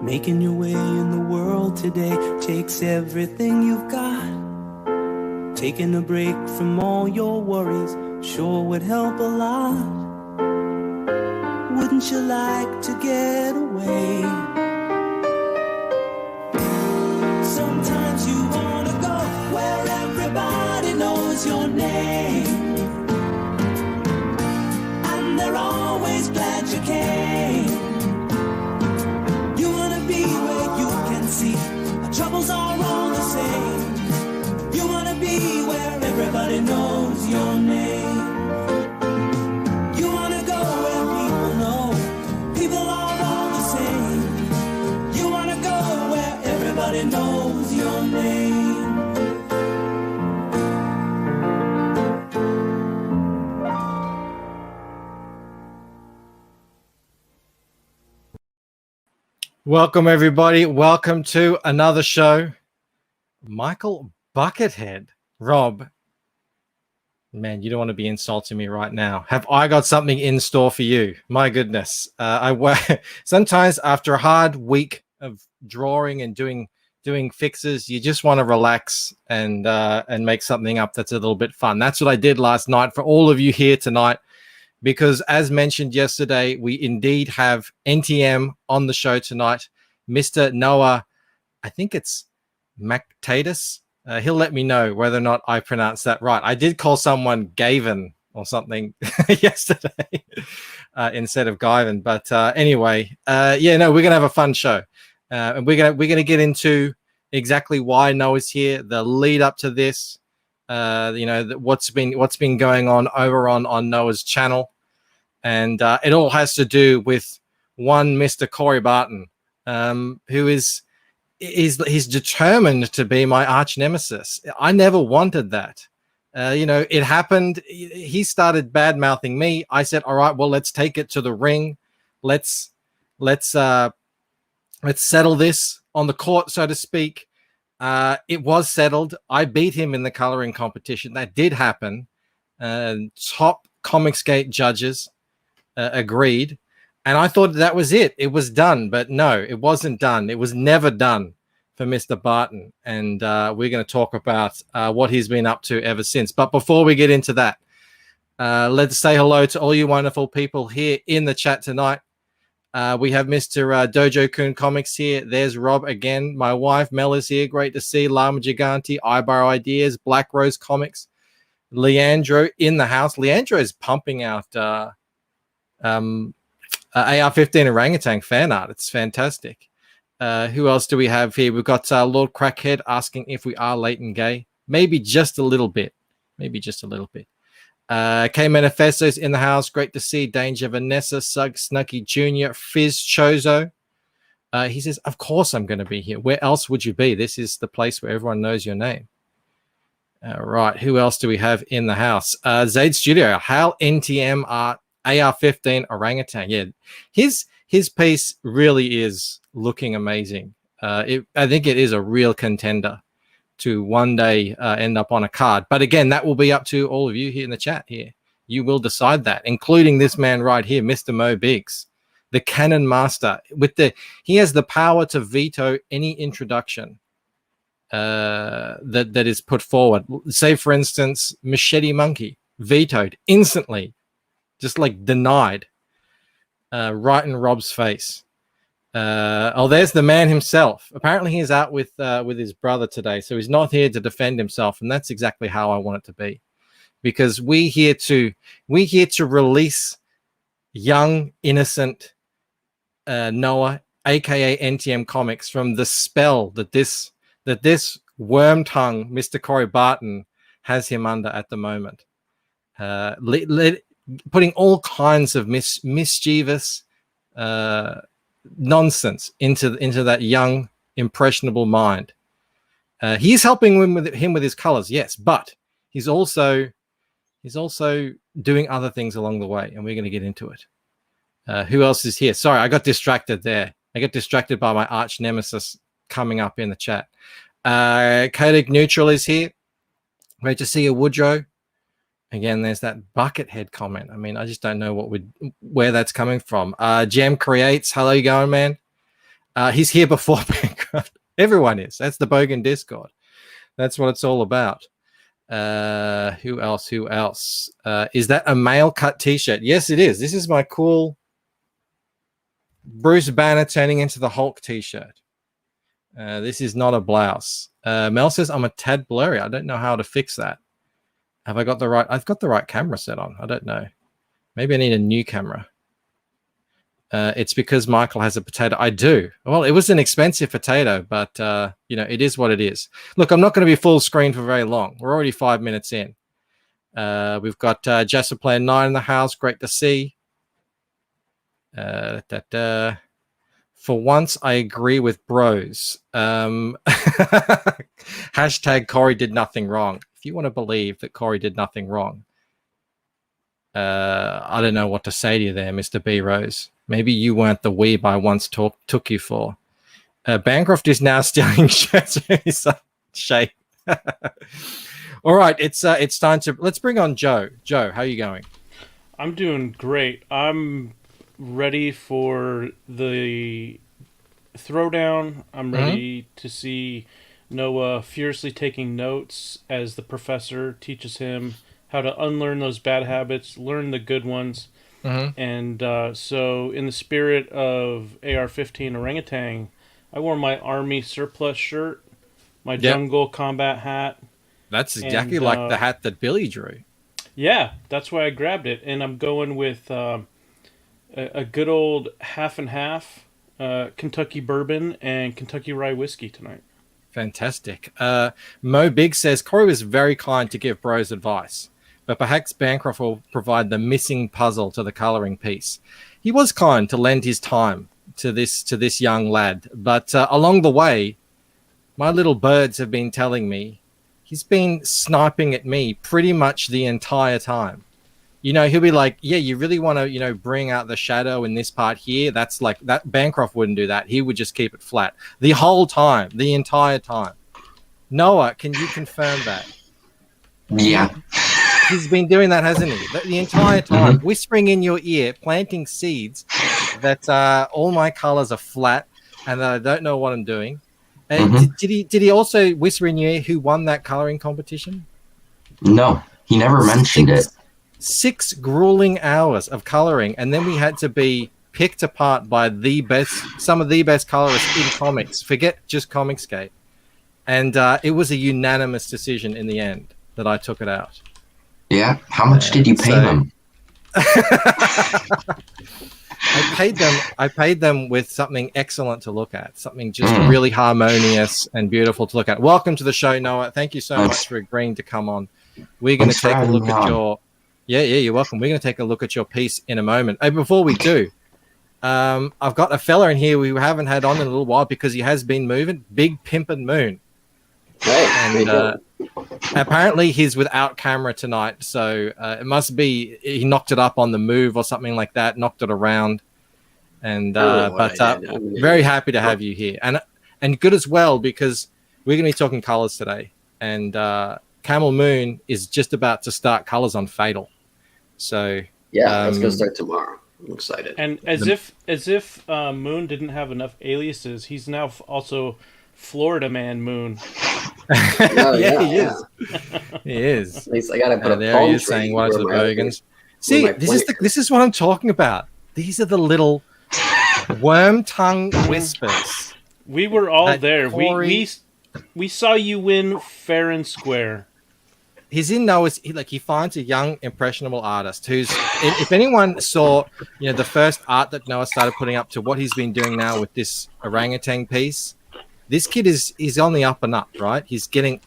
Making your way in the world today takes everything you've got. Taking a break from all your worries sure would help a lot. Wouldn't you like to get away? Sometimes you wanna go where everybody knows your name, and they're always glad you came. You wanna be where you can see our troubles are all the same. You wanna be where everybody knows your name. You wanna go where people know people are all the same. You wanna go where everybody knows your name. Welcome, everybody. Welcome to another show. Michael Buckethead. Rob, man, you don't want to be insulting me right now. Have I got something in store for you? My goodness. Sometimes after a hard week of drawing and doing fixes, you just want to relax and make something up that's a little bit fun. That's what I did last night for all of you here tonight. Because as mentioned yesterday, we indeed have NTM on the show tonight. Mr. Noah, I think it's Mactatus. He'll let me know whether or not I pronounce that right. I did call someone Gavin or something yesterday instead of Gavin. But anyway, we're going to have a fun show. And we're gonna get into exactly why Noah's here, the lead up to this. What's been going on over on Noah's channel, and it all has to do with one Mr. Korey Barton, who is determined to be my arch nemesis. I never wanted that. It happened. He started bad mouthing me. I said, all right, well, let's take it to the ring. Let's settle this on the court, so to speak. It was settled. I beat him in the coloring competition. That did happen. Top Comicsgate judges agreed. And I thought that was it. It was done. But no, it wasn't done. It was never done for Mr. Barton. And we're going to talk about what he's been up to ever since. But before we get into that, let's say hello to all you wonderful people here in the chat tonight. We have Mr. Dojo Kun Comics here. There's Rob again. My wife Mel is here. Great to see. Lama Gigante, Ibar Ideas, Black Rose Comics. Leandro in the house. Leandro is pumping out AR-15 orangutan fan art. It's fantastic. Who else do we have here? We've got Lord Crackhead asking if we are late and gay. Maybe just a little bit. K Manifesto's in the house. Great to see. Danger Vanessa, Sug Snucky Jr., Fizz Chozo. He says, of course I'm going to be here. Where else would you be? This is the place where everyone knows your name. Right. Who else do we have in the house? Zaid Studio. Hal NTM art. AR-15 orangutan. Yeah. His piece really is looking amazing. I think it is a real contender to one day end up on a card. But again, that will be up to all of you here in the chat here. You will decide that, including this man right here, Mr. Mo Biggs, the Cannon Master. He has the power to veto any introduction that is put forward. Say, for instance, Machete Monkey, vetoed instantly, just like denied, right in Rob's face. There's the man himself. Apparently he's out with his brother today, so he's not here to defend himself, and that's exactly how I want it to be, because we here to release young innocent Noah, aka NTM Comics, from the spell that this worm tongue Mr. Korey Barton has him under at the moment, putting all kinds of mischievous nonsense into that young impressionable mind. He's helping him with his colors, yes, but he's also doing other things along the way, and we're going to get into it. Who else is here? Sorry, I got distracted there. I got distracted by my arch nemesis coming up in the chat. Kodak Neutral is here. Great to see you, Woodrow. Again, there's that Buckethead comment. I mean, I just don't know where that's coming from. Jam Creates, hello, you going, man? He's here before Bancroft. Everyone is. That's the Bogan Discord. That's what it's all about. Who else? Is that a male cut t-shirt? Yes, it is. This is my cool Bruce Banner turning into the Hulk t-shirt. This is not a blouse. Mel says I'm a tad blurry. I don't know how to fix that. Have I got the right? I've got the right camera set on. I don't know. Maybe I need a new camera. It's because Michael has a potato. I do. Well, it was an expensive potato, but it is what it is. Look, I'm not going to be full screen for very long. We're already 5 minutes in. We've got Jasper playing 9 in the house. Great to see. For once, I agree with bros. Hashtag Korey did nothing wrong. If you want to believe that Korey did nothing wrong, I don't know what to say to you there, Mr. B Rose. Maybe you weren't the weeb I once took you for. Bancroft is now stealing shirts from his shape. All right, it's time to let's bring on Joe. Joe, how are you going? I'm doing great. I'm ready for the throwdown. I'm ready to see Noah fiercely taking notes as the professor teaches him how to unlearn those bad habits, learn the good ones. And so in the spirit of AR-15 orangutan, I wore my army surplus shirt, my jungle combat hat. That's exactly like the hat that Billy drew. Yeah, that's why I grabbed it. And I'm going with a good old half and half Kentucky bourbon and Kentucky rye whiskey tonight. Fantastic. Mo Big says, Korey was very kind to give bros advice, but perhaps Bancroft will provide the missing puzzle to the colouring piece. He was kind to lend his time to this young lad, but along the way, my little birds have been telling me he's been sniping at me pretty much the entire time. He'll be like, yeah, you really want to, bring out the shadow in this part here. That's like that. Bancroft wouldn't do that. He would just keep it flat the whole time, the entire time. Noah, can you confirm that? Yeah. He's been doing that, hasn't he? The entire time, whispering in your ear, planting seeds that all my colors are flat and that I don't know what I'm doing. Did he also whisper in your ear who won that coloring competition? No, he never mentioned it. 6 grueling hours of coloring, and then we had to be picked apart by some of the best colorists in comics. Forget just Comicsgate. And it was a unanimous decision in the end that I took it out. Yeah? How much did you pay them? I paid them with something excellent to look at, something just really harmonious and beautiful to look at. Welcome to the show, Noah. Thank you so much for agreeing to come on. We're going to take a look at your... Yeah, you're welcome. We're going to take a look at your piece in a moment. Hey, before we do, I've got a fella in here we haven't had on in a little while because he has been moving. Big Pimpin' Moon. Hey, and apparently he's without camera tonight, so it must be he knocked it up on the move or something like that, knocked it around. And very happy to have you here. And good as well because we're going to be talking colors today. And Camel Moon is just about to start colors on Fatal. So yeah, that's gonna start tomorrow. I'm excited. And as if Moon didn't have enough aliases, he's now also Florida Man Moon. He is. He is. At least I gotta put a there he is saying one of the Bogans. See, this is what I'm talking about. These are the little worm tongue whispers. We were all there. We saw you win fair and square. He's in Noah's. He finds a young impressionable artist who's. If anyone saw, the first art that Noah started putting up to what he's been doing now with this orangutan piece, this kid is on the up and up, right? He's getting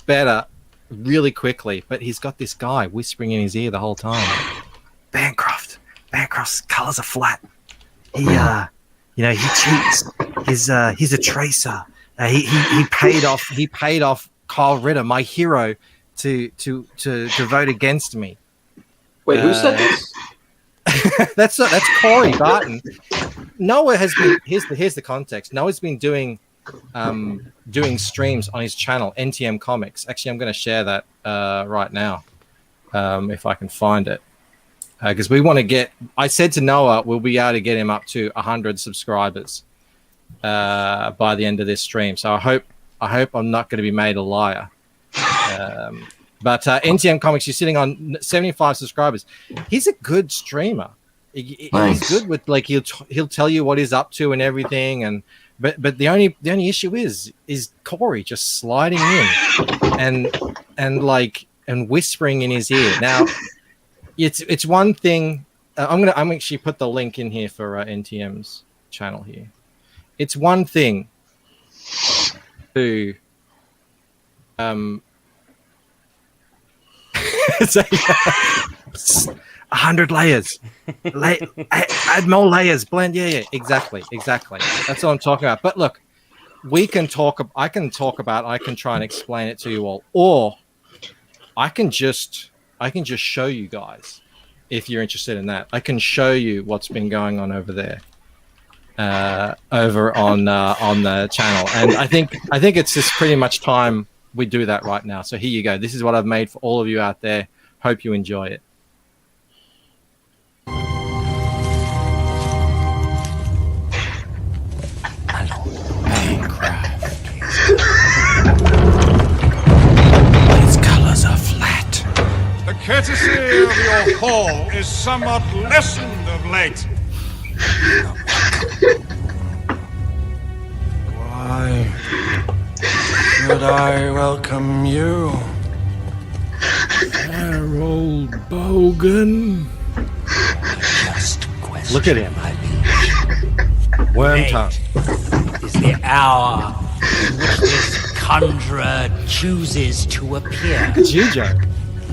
better really quickly, but he's got this guy whispering in his ear the whole time. Bancroft's colors are flat. He cheats. He's a tracer. He paid off Kyle Ritter, my hero, to vote against me. Wait, who said this? that's Korey Barton. Noah has been. Here's the context. Noah's been doing streams on his channel NTM Comics. Actually, I'm going to share that right now if I can find it, because we want to get. I said to Noah, we'll be able to get him up to 100 subscribers. by the end of this stream. So I hope I'm not going to be made a liar. But NTM Comics, you're sitting on 75 subscribers. He's a good streamer. He's good with like he'll tell you what he's up to and everything. And but the only issue is Korey just sliding in and whispering in his ear. Now it's one thing. I'm actually put the link in here for NTM's channel here. It's one thing to 100 layers. Add more layers. Blend. Yeah, exactly. That's what I'm talking about. But look, I can try and explain it to you all, or I can just show you guys if you're interested in that. I can show you what's been going on over there, over on the channel, and I think it's just pretty much time we do that right now. So here you go. This is what I've made for all of you out there. Hope you enjoy it. These colors are flat. The courtesy of your hall is somewhat lessened of late. Why should I welcome you? Harold Bogan. Just question, Look at him. my liege. Worm tongue. Is the hour in which this conjurer chooses to appear. Look at you, Joe.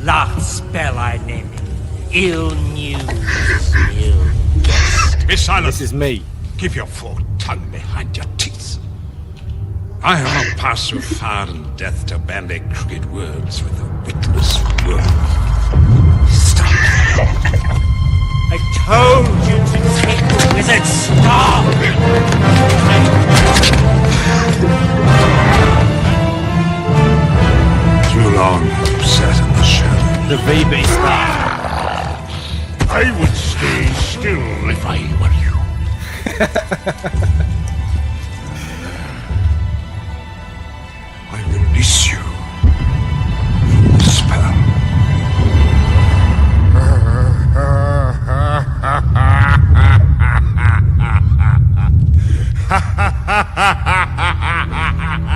Last spell I named him. Ill news, ill guest. Be silent. This is me. Keep your forked tongue behind your teeth. I have not passed through fire and death to bandy crooked words with a witless worm. Stop. I told you to take the wizard's staff. Too long you sat in the shadow. The VB stuff. I would stay still if I were you. I release you from the spell.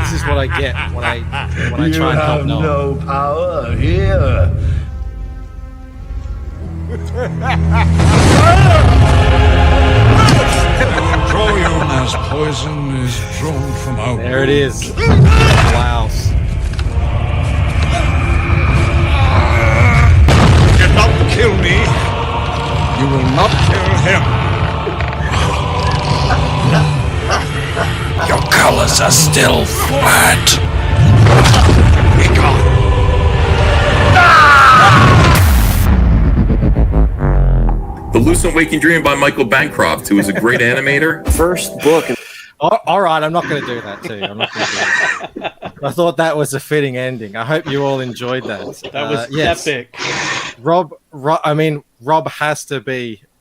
This is what I get when I try and help Noah. No power here. Draw you as poison is drawn from our There it is. Blouse. You cannot kill me. You will not kill him. Your colors are still flat. Be gone. The Lucent Waking Dream by Michael Bancroft, who is a great animator. First book. All right, I'm not going to do that to you. I'm not going to do that. I thought that was a fitting ending. I hope you all enjoed that. That was yes. epic. Rob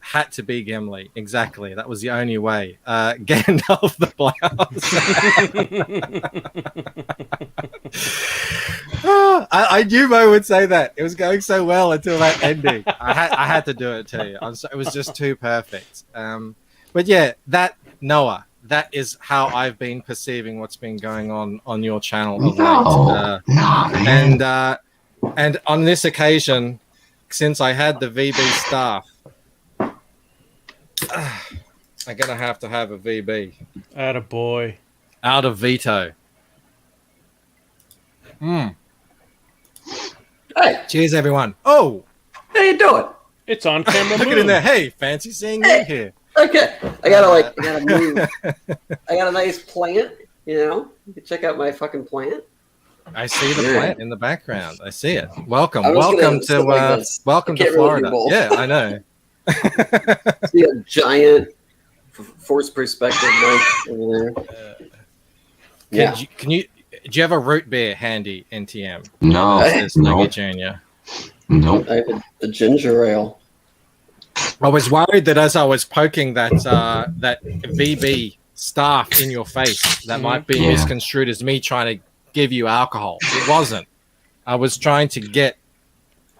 had to be Gimli. Exactly. That was the only way. Gandalf the blouse. I knew Mo would say that. It was going so well until that ending. I had to do it to you. It was just too perfect. But yeah, Noah, that is how I've been perceiving what's been going on your channel. No, man. And on this occasion, since I had the VB staff, I'm gonna have to have a VB. Attaboy. Out of veto. Hey, Cheers, everyone. Oh, how you doing? It's on camera. look at in there. Hey, fancy seeing you here. Okay, I gotta move. I got a nice plant. You know, you can check out my fucking plant. I see the plant in the background. I see it. Welcome, I was welcome gonna to sit like this. welcome I to can't really do Florida. both. Yeah, I know. See a giant force perspective mic over there. Yeah. Do you have a root beer handy, NTM? No, It's no, Nugget Junior. nope. I have the ginger ale. I was worried that as I was poking that VB stuff in your face that might be misconstrued as me trying to give you alcohol. It wasn't. I was trying to get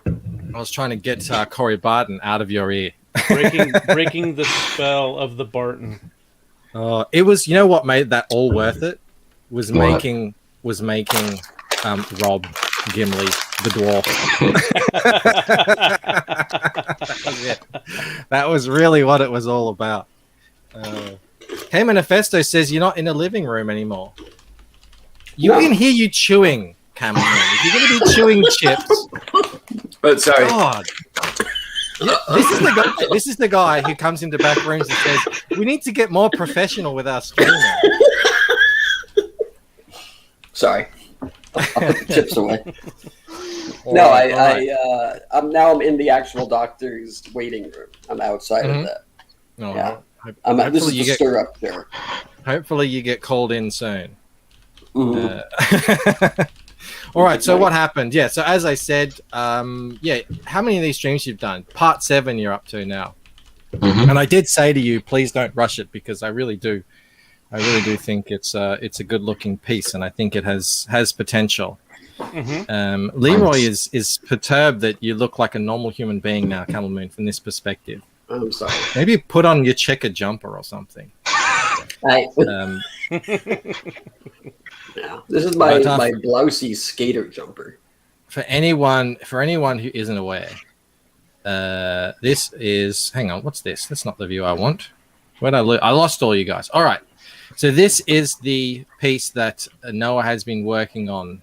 Korey Barton out of your ear. breaking the spell of the Barton. It was, you know what made that all worth it? Was What? making Rob Gimli the dwarf. That was it. That was really what it was all about. Hey Manifesto says you're not in the living room anymore. You can hear you chewing, Camel. If you're going to be chewing chips, Sorry. God. This is the guy who comes into back rooms and says, "We need to get more professional with our streaming." Sorry. I'll put the chips away. No, I'm in the actual doctor's waiting room. I'm outside of that. No, yeah. hopefully This is the stir up there. Hopefully you get called in soon. Mm-hmm. All right, so what happened? Yeah, so as I said, how many of these streams you've done? Part 7 you're up to now. And I did say to you, please don't rush it, because I really do think it's a good looking piece, and I think it has potential. Leroy is perturbed that you look like a normal human being now, Camel Moon, from this perspective. I'm sorry. Maybe put on your checkered jumper or something. Yeah, this is my blousey skater jumper. For anyone who isn't aware, this is. Hang on, what's this? That's not the view I want. I lost all you guys. All right, so this is the piece that Noah has been working on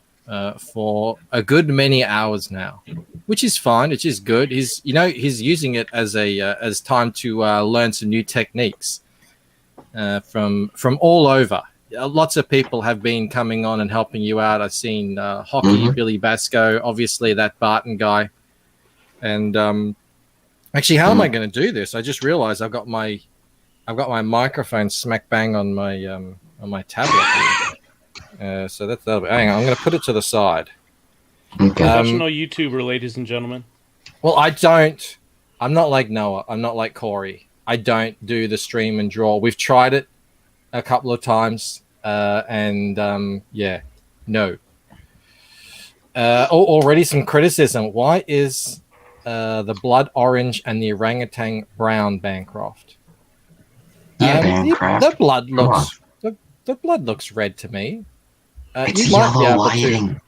for a good many hours now, which is fine. Which is good. He's using it as time to learn some new techniques from all over. Lots of people have been coming on and helping you out. I've seen Hockey, Billy Basco, obviously that Barton guy. And actually, how am I going to do this? I just realized I've got my microphone smack bang on my tablet. So that'll be. Hang on, I'm going to put it to the side. Professional YouTuber, ladies and gentlemen. Well, I'm not like Noah. I'm not like Korey. I don't do the stream and draw. We've tried it a couple of times, no. Already some criticism. Why is the blood orange and the orangutan brown, Bancroft? The blood looks red to me. It's yellow lighting.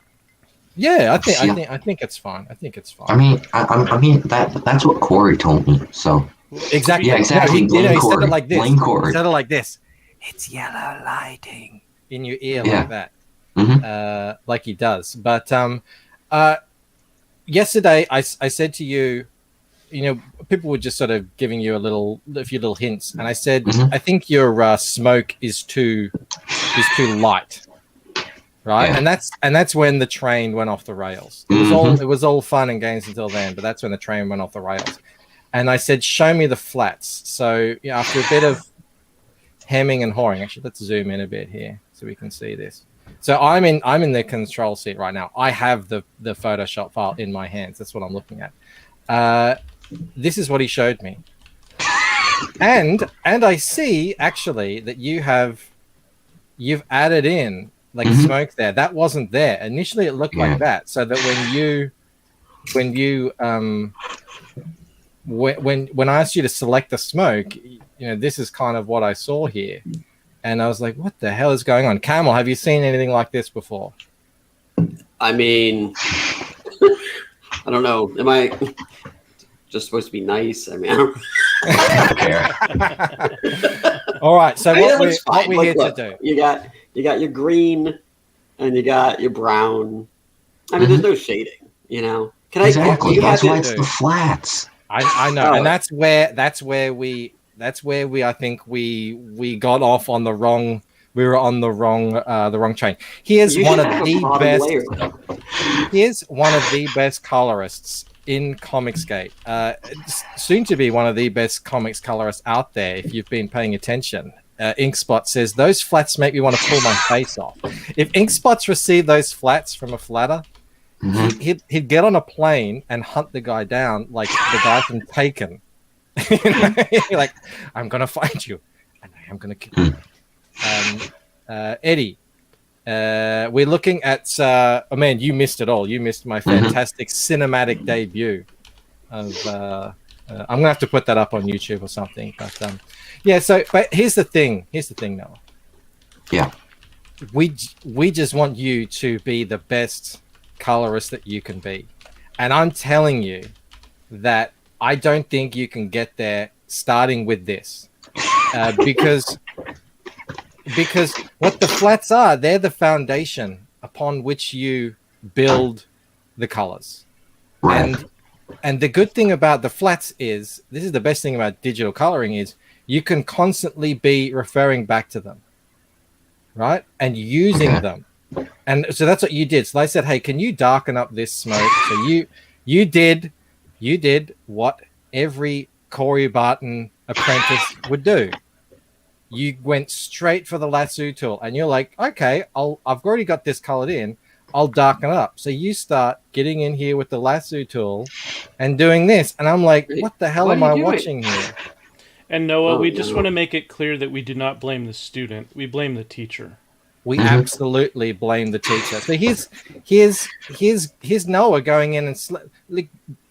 Yeah, I think it's fine. I think it's fine. I mean that's what Korey told me. So exactly. Yeah, exactly. He said it like this. Blame Korey. He said it like this. It's yellow lighting in your ear like that, like he does. But yesterday, I said to you, people were just sort of giving you a few little hints, and I said, I think your smoke is too light, right? Yeah. And that's when the train went off the rails. It was all fun and games until then, but that's when the train went off the rails. And I said, show me the flats. So after a bit of hemming and hawing, actually, let's zoom in a bit here so we can see this. So I'm in the control seat right now. I have the Photoshop file in my hands. That's what I'm looking at. This is what he showed me, and I see actually that you've added in like smoke there. That wasn't there initially. It looked like that. So that when I asked you to select the smoke, this is kind of what I saw here. And I was like, what the hell is going on? Camel, have you seen anything like this before? I mean, I don't know. Am I just supposed to be nice? I mean, I don't care. All right. So what we're here to do. You got your green and you got your brown. I mean, there's no shading, Exactly. That's why it's the flats. I know. And that's where we I think we got off on the wrong. We were on the wrong train. Here's one of the best colorists in Comicsgate. Soon to be one of the best comics colorists out there. If you've been paying attention, Inkspot says those flats make me want to pull my face off. If Inkspot's received those flats from a flatter, he'd get on a plane and hunt the guy down like the guy from Taken. Like, I'm gonna find you and I'm gonna kill you. Eddie, we're looking at. Oh man, you missed it all. You missed my fantastic cinematic debut. Of I'm gonna have to put that up on YouTube or something. But yeah. So, but here's the thing. Noah. Yeah. We just want you to be the best colorist that you can be, and I'm telling you that I don't think you can get there starting with this, because what the flats are, they're the foundation upon which you build the colors. Right. And the good thing about the flats is, this is the best thing about digital coloring, is you can constantly be referring back to them, right? And using them. And so that's what you did. So I said, hey, can you darken up this smoke? So you did what every Korey Barton apprentice would do. You went straight for the lasso tool, and you're like, okay, I've already got this colored in. I'll darken it up. So you start getting in here with the lasso tool and doing this, and I'm like, what the hell am I watching here? And Noah, we just want to make it clear that we do not blame the student. We blame the teacher. We absolutely blame the teacher. So here's Noah going in and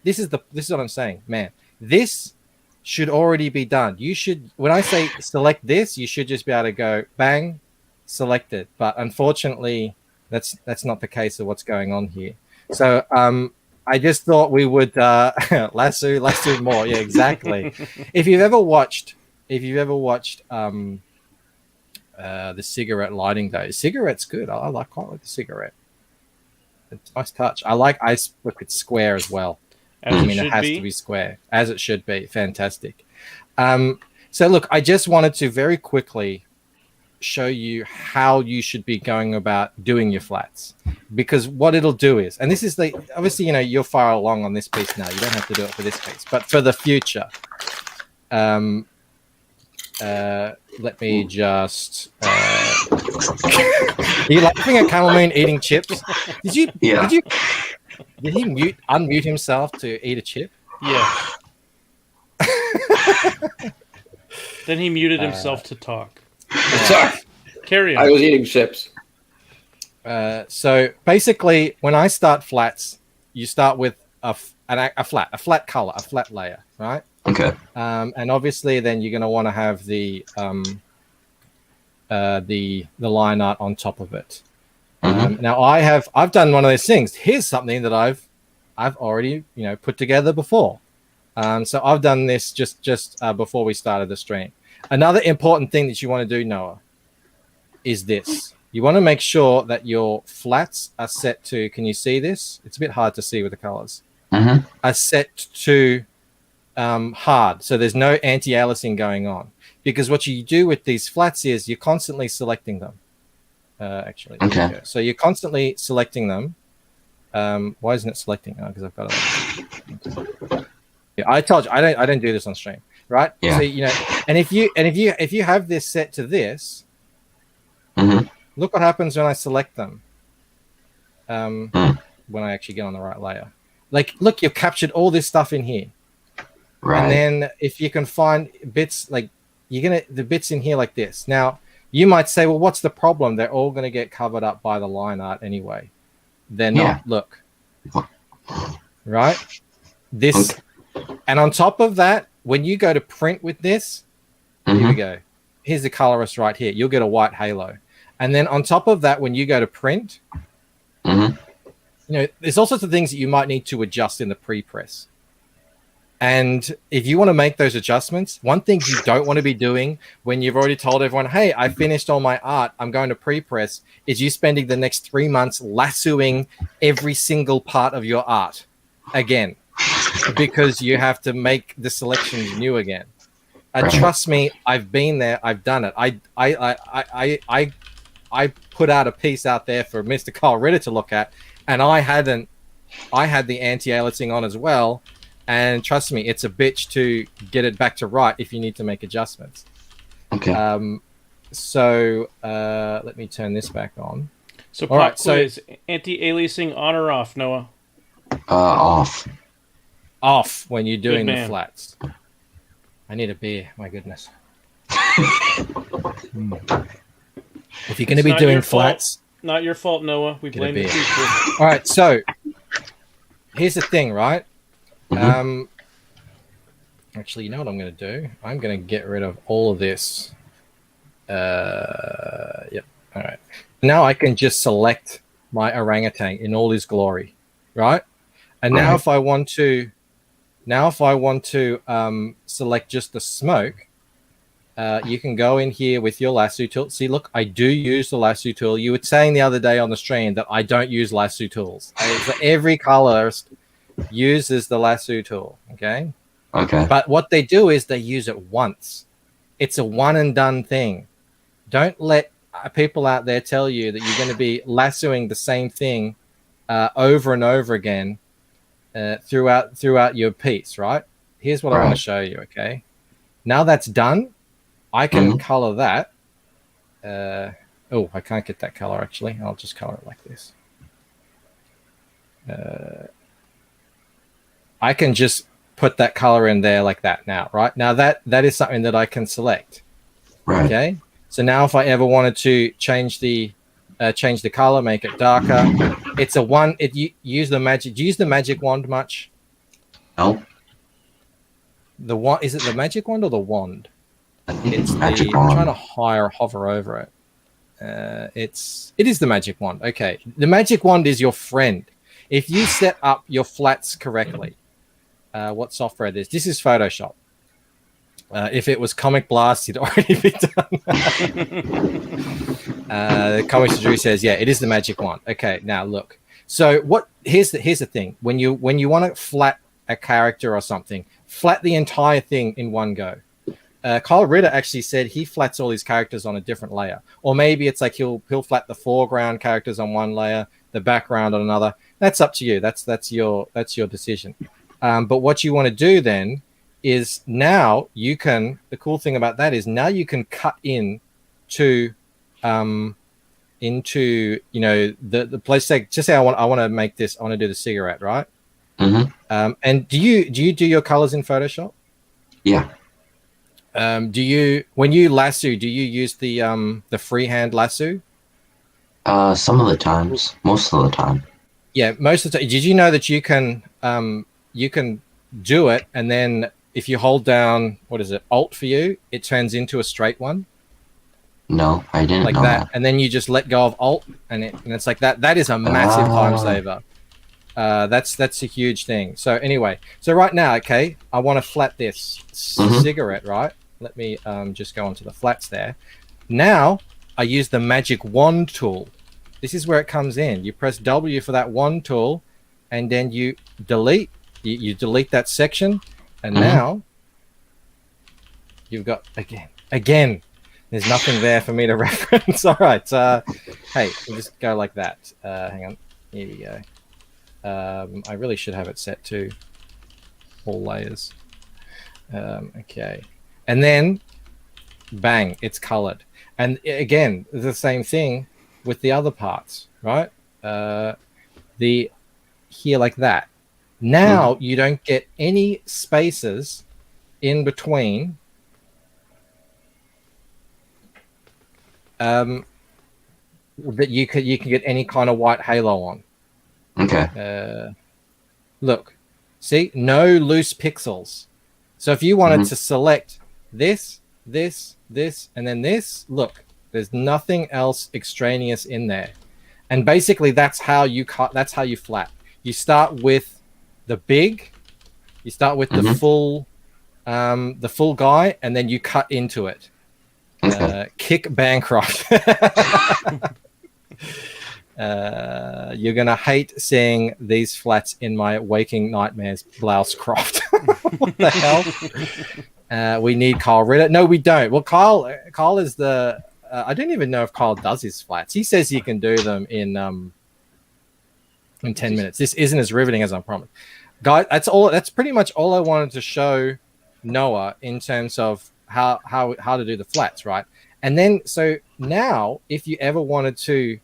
this is what I'm saying, man. This should already be done. You should, when I say select this, you should just be able to go bang, select it. But unfortunately, that's not the case of what's going on here. So I just thought we would lasso more. Yeah, exactly. If you've ever watched the cigarette lighting days, cigarette's good. I quite like the cigarette. It's a nice touch. I like ice wicked square as well. It has to be square, as it should be. Fantastic. So look, I just wanted to very quickly show you how you should be going about doing your flats, because what it'll do is, and this is obviously, you're far along on this piece now. You don't have to do it for this piece, but for the future, let me just. Are you laughing at Camel Moon eating chips? Did he unmute himself to eat a chip? Yeah. Then he muted himself to talk. Sorry. Carry on. I was eating chips. So basically, when I start flats, you start with a flat color, a flat layer, right? Okay. And obviously, then you're going to want to have the line art on top of it. Now I've done one of those things. Here's something that I've already put together before. So I've done this just before we started the stream. Another important thing that you want to do, Noah, is this. You want to make sure that your flats are set to, can you see this? It's a bit hard to see with the colors. Are set to hard. So there's no anti-aliasing going on. Because what you do with these flats is you're constantly selecting them. Actually. Okay. So you're constantly selecting them. Why isn't it selecting? Oh, because I've got it. Yeah, I told you I don't do this on stream, right? Yeah. So and if you have this set to this, look what happens when I select them. When I actually get on the right layer, like look, you've captured all this stuff in here, right? And then if you can find bits like the bits in here like this. Now you might say, well, what's the problem? They're all going to get covered up by the line art anyway. They're not. Look, right? This. And on top of that, when you go to print with this, here we go. Here's the colorist right here. You'll get a white halo. And then on top of that, when you go to print, there's all sorts of things that you might need to adjust in the pre-press. And if you want to make those adjustments, one thing you don't want to be doing when you've already told everyone, hey, I finished all my art, I'm going to pre-press, is you spending the next 3 months lassoing every single part of your art again. Because you have to make the selections new again. Trust me, I've been there. I've done it. I put out a piece out there for Mr. Carl Ritter to look at, and I had the anti-aliasing on as well. And trust me, it's a bitch to get it back to right if you need to make adjustments. Okay. So let me turn this back on. So pop quiz, anti-aliasing on or off, Noah? Off. Off when you're doing the flats. I need a beer. My goodness. If you're going to It's be not doing your fault. flats, Not your fault, Noah. We Get a blame the beer. teacher. all right. So here's the thing, right? Mhm. Actually, you know what I'm going to do? I'm going to get rid of all of this. Yep. All right. Now I can just select my orangutan in all his glory, right? And now Right. if I want to, select just the smoke, you can go in here with your lasso tool. See, look, I do use the lasso tool. You were saying the other day on the stream that I don't use lasso tools. So every colorist uses the lasso tool. Okay. Okay. But what they do is they use it once. It's a one and done thing. Don't let people out there tell you that you're going to be lassoing the same thing over and over again throughout your piece, right? Here's what I want Right. to show you, okay? Now that's done, I can Mhm. color that. Oh, I can't get that color, actually. I'll just color it like this. I can just put that color in there like that now, right? Now that is something that I can select. Right. Okay. So now if I ever wanted to change the color, make it darker, it's a one. You use the magic. Do you use the magic wand much? No. The wand, is it the magic wand or the wand? I think It's it's magic the. I'm trying to wand. hover over it. It is the magic wand. Okay. The magic wand is your friend. If you set up your flats correctly, what software it is? This is Photoshop. If it was Comic Blast, it'd already be done. Comics Drew says, "Yeah, it is the magic wand." Okay, now look. So what? Here's the thing. When you want to flat a character or something, flat the entire thing in one go. Kyle Ritter actually said he flats all his characters on a different layer, or maybe it's like he'll flat the foreground characters on one layer, the background on another. That's up to you. That's your decision. But what you want to do then is now you can. The cool thing about that is now you can cut into the place. Like, just say I want to make this. I want to do the cigarette, right? Mm-hmm. And do you do your colors in Photoshop? Yeah. Do you, when you lasso, do you use the freehand lasso? Some of the times. Most of the time. Yeah, most of the time. Did you know that you can do it, and then if you hold down, what is it, Alt for you, it turns into a straight one? No, I didn't Like know that. And then you just let go of Alt, and it's like that. That is a massive time saver. That's a huge thing. So anyway, so right now, okay, I want to flat this cigarette, right? Let me just go onto the flats there. Now I use the magic wand tool. This is where it comes in. You press W for that wand tool, and then you delete. You delete that section, and now you've got again. There's nothing there for me to reference. All right. Hey, we'll just go like that. Hang on. Here we go. I really should have it set to all layers. Okay. And then, bang, it's colored. And again, the same thing with the other parts, right? Here like that. Now you don't get any spaces in between. That you can get any kind of white halo on. Okay. Look, see, no loose pixels. So if you wanted to select this, and then this, look, there's nothing else extraneous in there. And basically that's how you cut, that's how you flat. You start with the big, you start with the full guy, and then you cut into it. Okay. Kick Bancroft. You're gonna hate seeing these flats in my waking nightmares, Blouse Croft. What the hell? We need Kyle Ritter. No, we don't. Well, Kyle is the. I don't even know if Kyle does his flats. He says he can do them in 10 minutes. This isn't as riveting as I promised, guys. That's all. That's pretty much all I wanted to show Noah in terms of how to do the flats, right? And then so now, if you ever wanted to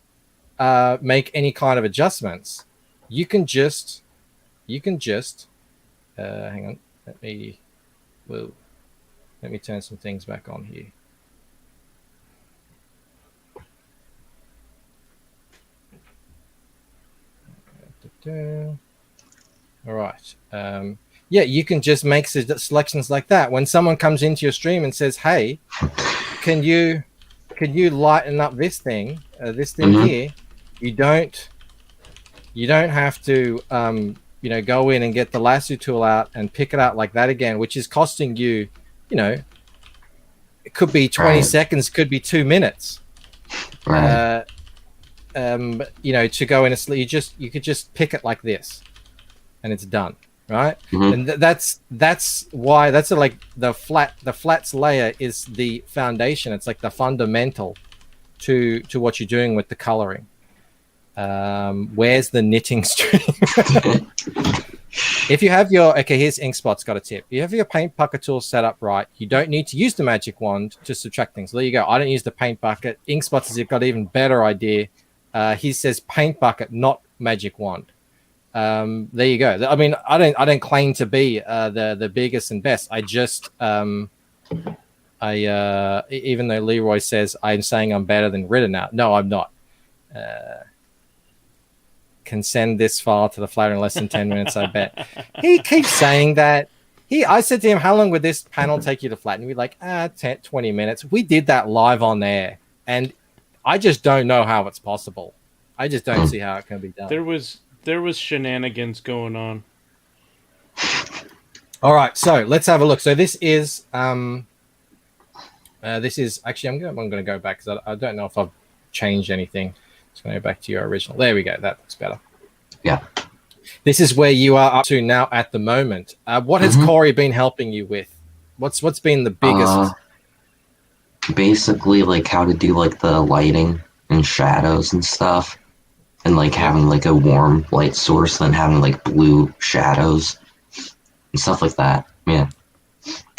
make any kind of adjustments, you can just hang on, let me turn some things back on here. All right. Yeah, you can just make selections like that. When someone comes into your stream and says, "Hey, can you lighten up this thing here?" You don't have to go in and get the lasso tool out and pick it out like that again, which is costing you, it could be 20 seconds, could be 2 minutes. Right. To go in you could just pick it like this and it's done, right? And that's why like the flats layer is the foundation. It's like the fundamental to what you're doing with the coloring. Where's the knitting stream? If you have here's Inkspot's got a tip. You have your paint bucket tool set up right. You don't need to use the magic wand to subtract things. There you go. I don't use the paint bucket. Inkspot's has got an even better idea. He says paint bucket, not magic wand. There you go. I mean, I don't claim to be the biggest and best. I just even though Leroy says I'm saying I'm better than Ritter now. No, I'm not. Can send this file to the flatter in less than 10 minutes, I bet. He keeps saying that. I said to him, how long would this panel take you to flatten? He'd be like, 10, 20 minutes. We did that live on air, and I just don't know how it's possible. I just don't see how it can be done. There was shenanigans going on. All right, so let's have a look. So this is actually I'm going to go back because I don't know if I've changed anything. Just going to go back to your original. There we go. That looks better. Yeah. This is where you are up to now at the moment. What has Korey been helping you with? What's been the biggest? Basically, like how to do like the lighting and shadows and stuff, and like having like a warm light source, then having like blue shadows and stuff like that. Yeah.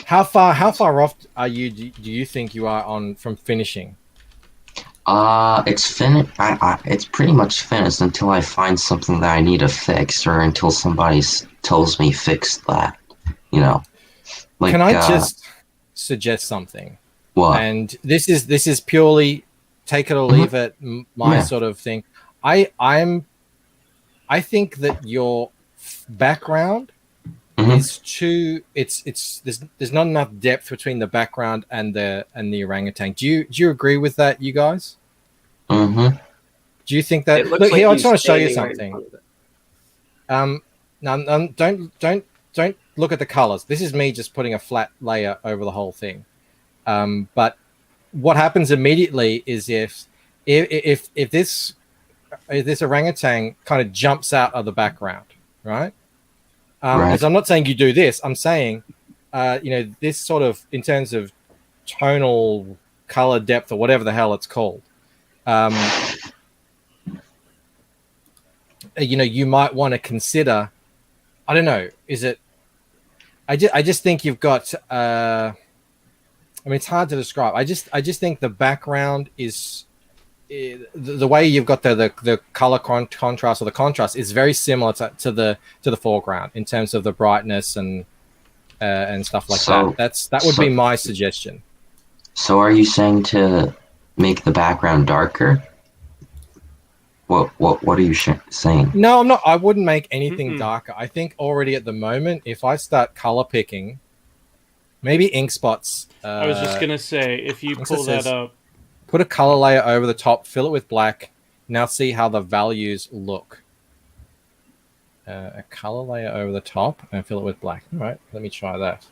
How far off are you? Do you think you are on from finishing? It's finished. It's pretty much finished until I find something that I need to fix, or until somebody tells me fix that. Like. Can I just suggest something? What? And this is purely take it or leave it. My sort of thing. I think that your background is too. There's not enough depth between the background and the orangutan. Do you agree with that, you guys? Do you think that? Look, like here, I just want to show you right something. Now, don't look at the colors. This is me just putting a flat layer over the whole thing. But what happens immediately is if this orangutan kind of jumps out of the background, right? Because I'm not saying you do this. I'm saying, this sort of in terms of tonal color depth or whatever the hell it's called. You might want to consider. I don't know. Is it? I just think you've got. I mean, it's hard to describe. I just think the background is the way you've got the color contrast or the contrast is very similar to the foreground in terms of the brightness and stuff like that. That would be my suggestion. So, are you saying to make the background darker? What are you saying? No, I'm not. I wouldn't make anything darker. I think already at the moment, if I start color picking, maybe Inkspot's. I was just gonna say, if you pull that up, put a color layer over the top, fill it with black. Now see how the values look. A color layer over the top and fill it with black. All right, let me try that.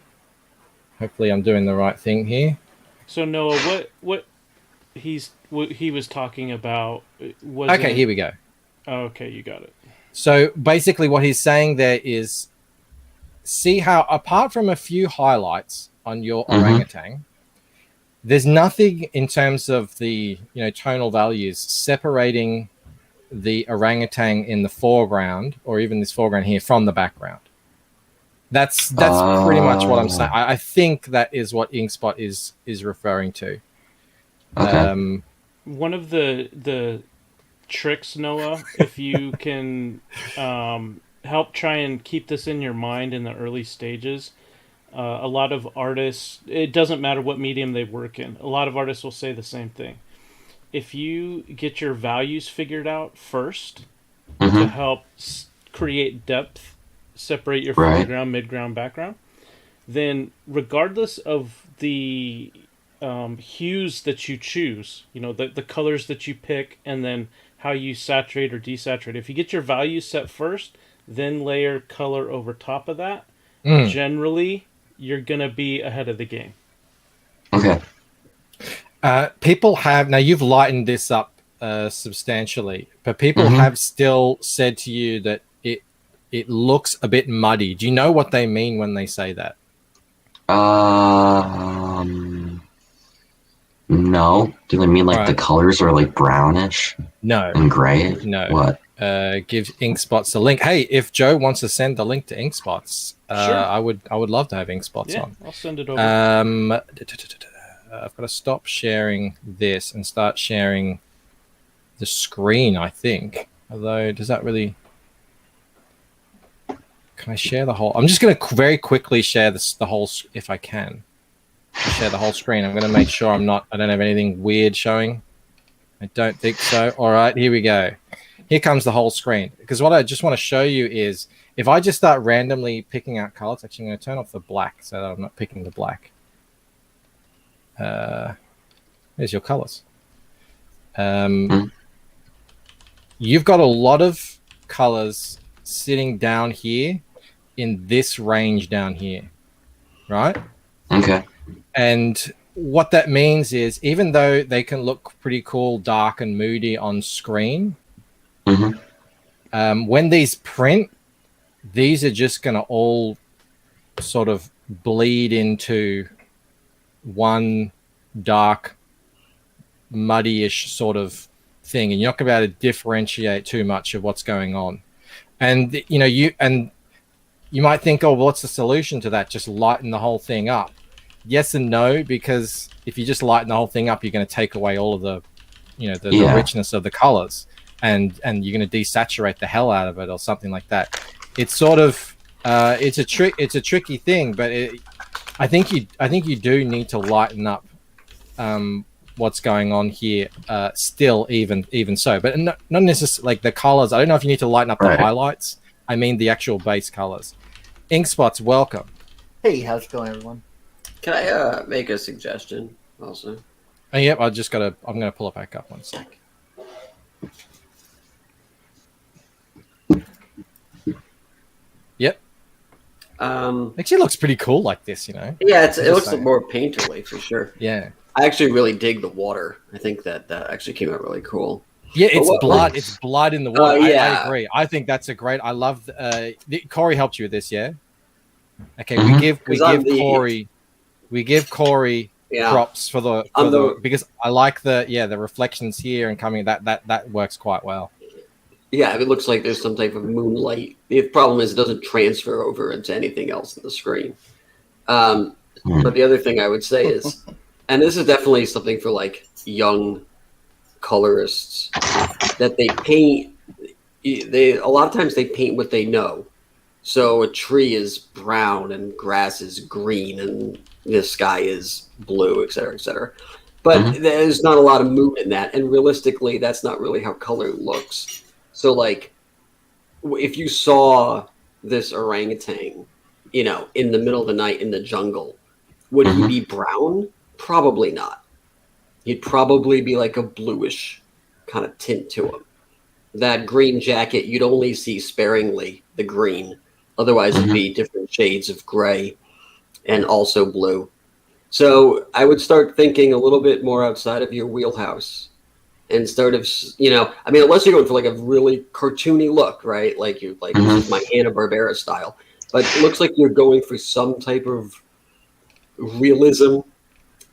Hopefully, I'm doing the right thing here. So Noah, what he was talking about was okay. Here we go. Oh, okay, you got it. So basically, what he's saying there is, see how apart from a few highlights on your orangutan, there's nothing in terms of the tonal values separating the orangutan in the foreground or even this foreground here from the background. That's pretty much what I'm saying. I think that is what Inkspot is referring to. Okay. One of the tricks, Noah, if you can help try and keep this in your mind in the early stages. A lot of artists, it doesn't matter what medium they work in, a lot of artists will say the same thing. If you get your values figured out first to help create depth, separate your Right. foreground, midground, background, then regardless of the hues that you choose, the colors that you pick, and then how you saturate or desaturate, if you get your values set first, then layer color over top of that, generally you're going to be ahead of the game. Okay. People have, now you've lightened this up substantially, but people have still said to you that it looks a bit muddy. Do you know what they mean when they say that? No. Do they mean like the Right. colors are like brownish No. and gray? No. What? Give Inkspots a link. Hey, if Joe wants to send the link to Inkspots, Sure. I would love to have Inkspots Yeah, on. I'll send it over. I've got to stop sharing this and start sharing the screen, I think. Although, does that really... Can I share the whole... I'm just going to very quickly share the whole... If I can. Share the whole screen. I'm going to make sure I don't have anything weird showing. I don't think so. All right, here we go. Here comes the whole screen. Because what I just want to show you is, if I just start randomly picking out colors, actually I'm going to turn off the black so that I'm not picking the black. There's your colors. You've got a lot of colors sitting down here in this range down here, right? Okay. And what that means is, even though they can look pretty cool, dark and moody on screen, when these print, these are just going to all sort of bleed into one dark, muddy-ish sort of thing, and you're not going to be able to differentiate too much of what's going on. And you might think, oh, well, what's the solution to that? Just lighten the whole thing up. Yes and no, because if you just lighten the whole thing up, you're going to take away all of the the richness of the colors, and you're going to desaturate the hell out of it or something like that. It's sort of it's a tricky thing, but I think you do need to lighten up what's going on here still, even so, but not necessarily like the colors. I don't know if you need to lighten up the highlights. I mean the actual base colors. Inkspots, welcome. Hey, how's it going, everyone? Can I make a suggestion also? Oh, yep, I'm gonna pull it back up one sec. Yep. Actually looks pretty cool like this, Yeah, it looks more painterly for sure. Yeah. I actually really dig the water. I think that actually came out really cool. Yeah, it's blood. It's blood in the water. Yeah. I agree. I think that's a great. I love. Korey helped you with this, yeah. Okay, we give Korey props for the because I like the reflections here and coming. That works quite well. Yeah, it looks like there's some type of moonlight. The problem is it doesn't transfer over into anything else in the screen. But the other thing I would say is, and this is definitely something for like young colorists, that they paint. A lot of times they paint what they know. So a tree is brown and grass is green and the sky is blue, et cetera, et cetera. But there's not a lot of movement in that, and realistically, that's not really how color looks. So, like, if you saw this orangutan, in the middle of the night in the jungle, would he be brown? Probably not. He'd probably be like a bluish kind of tint to him. That green jacket, you'd only see sparingly the green. Otherwise, it'd be different shades of gray and also blue. So I would start thinking a little bit more outside of your wheelhouse. And start of, unless you're going for like a really cartoony look, right? Like this is my Hanna-Barbera style. But it looks like you're going for some type of realism,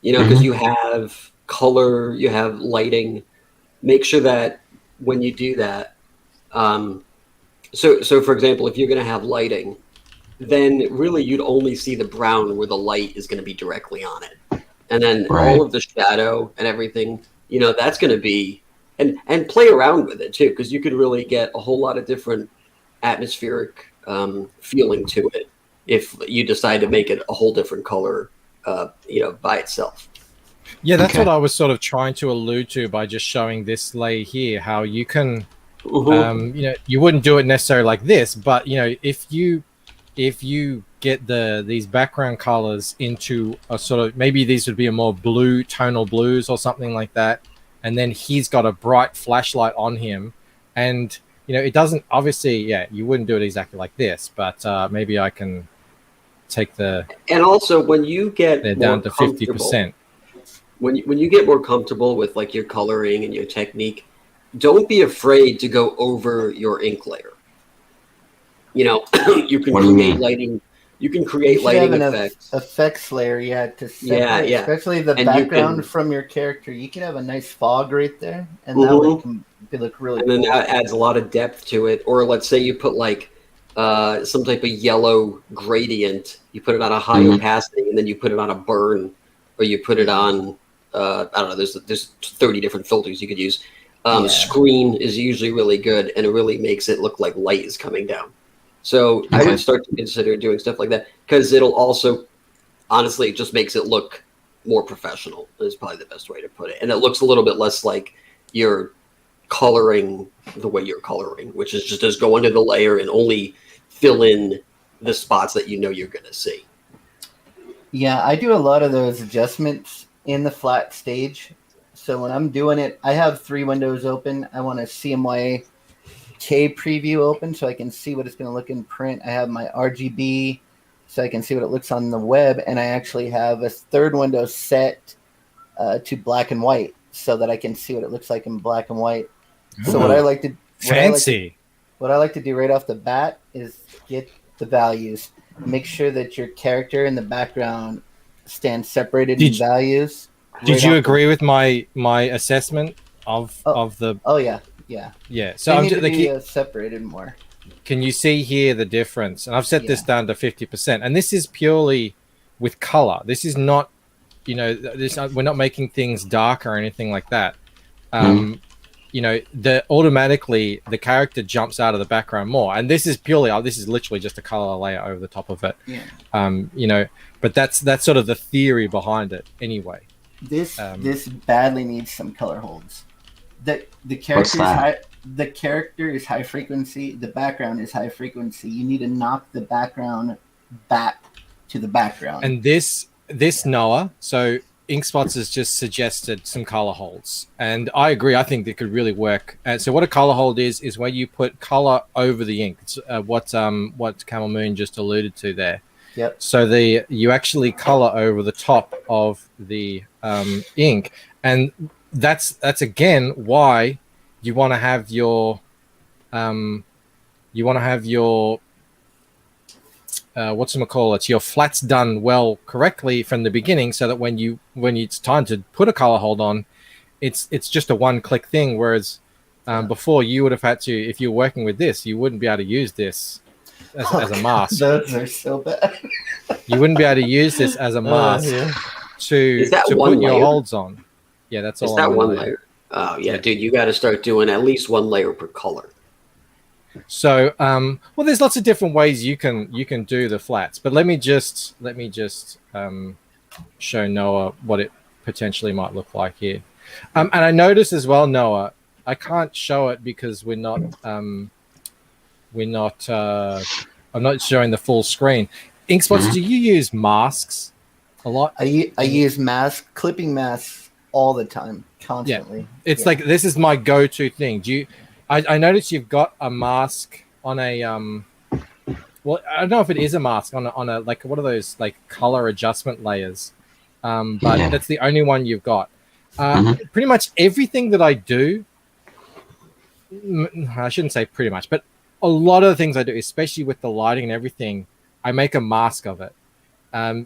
because you have color, you have lighting. Make sure that when you do that, so for example, if you're going to have lighting, then really you'd only see the brown where the light is going to be directly on it. And then all of the shadow and everything, that's going to be, and play around with it too, because you could really get a whole lot of different atmospheric feeling to it if you decide to make it a whole different color, by itself. Yeah, that's what I was sort of trying to allude to by just showing this lay here, how you can You know, you wouldn't do it necessarily like this, but you know, if you get these background colors into a sort of, maybe these would be a more blue, tonal blues or something like that, and then he's got a bright flashlight on him, and you know, it doesn't, obviously, yeah, you wouldn't do it exactly like this, but maybe I can take the, and also when you get they're more down to 50%. when you get more comfortable with like your coloring and your technique, don't be afraid to go over your ink layer. You know, you can What do you create mean? lighting. You can You create should have lighting an effects. effects layer, yeah, to separate, Yeah. especially the And you background can- from your character. You can have a nice fog right there, and that way it can look really and then cool. that adds a lot of depth to it. Or let's say you put like some type of yellow gradient. You put it on a high opacity, and then you put it on a burn, or you put it on I don't know. There's 30 different filters you could use. Screen is usually really good, and it really makes it look like light is coming down. So I would start to consider doing stuff like that, because it'll also, honestly, it just makes it look more professional. Is probably the best way to put it, and it looks a little bit less like you're coloring the way you're coloring, which is just go under the layer and only fill in the spots that you know you're going to see. Yeah, I do a lot of those adjustments in the flat stage. So when I'm doing it, I have 3 windows open. I want a CMYK preview open so I can see what it's going to look in print. I have my RGB so I can see what it looks on the web. And I actually have a 3rd window set to black and white so that I can see what it looks like in black and white. So what I like to what I like to do right off the bat is get the values. Make sure that your character in the background stands separated in values. Did you agree with my assessment of the? Oh yeah. So they I'm need just to be separated more. Can you see here the difference? And I've set this down to 50%, and this is purely with color. This is not, you know, we're not making things darker or anything like that. You know, automatically the character jumps out of the background more, and this is literally just a color layer over the top of it. You know, but that's sort of the theory behind it anyway. This badly needs some color holds. The character is high frequency. The background is high frequency. You need to knock the background back to the background. And this Noah, so Inkspots has just suggested some color holds, and I agree. I think it could really work. So what a color hold is where you put color over the ink. It's what Camel Moon just alluded to there. Yep. So you actually color over the top of the ink, and that's again why you want to have your whatchamacallit, your flats done correctly from the beginning, so that when it's time to put a color hold on, it's just a one-click thing. Whereas before, you would have had to, if you're working with this, you wouldn't be able to use this as a mask. Those are so bad. You wouldn't be able to use this as a mask to put your holds on. Yeah, that's all. Is that one layer? Oh yeah, dude, you got to start doing at least 1 layer per color. So, well, there's lots of different ways you can do the flats, but let me just show Noah what it potentially might look like here. And I noticed as well, Noah, I can't show it because I'm not showing the full screen. Inkspots, do you use masks a lot? I use clipping masks all the time, constantly. Yeah. It's like, this is my go-to thing. I noticed you've got a mask on a well, I don't know if it is a mask on a like, what are those like color adjustment layers, but that's the only one you've got. Pretty much everything that I do, I shouldn't say pretty much, but a lot of the things I do, especially with the lighting and everything, I make a mask of it,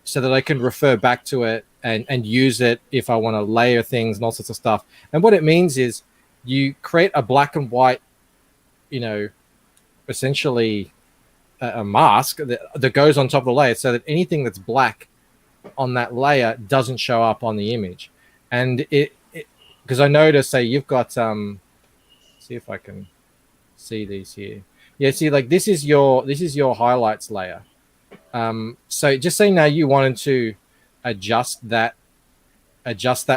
so that I can refer back to it and use it if I want to layer things and all sorts of stuff. And what it means is you create a black and white, you know, essentially a mask that goes on top of the layer, so that anything that's black on that layer doesn't show up on the image. And it because I noticed, say you've got see if I can see these here. Yeah, see, like this is your highlights layer. So just say now you wanted to adjust that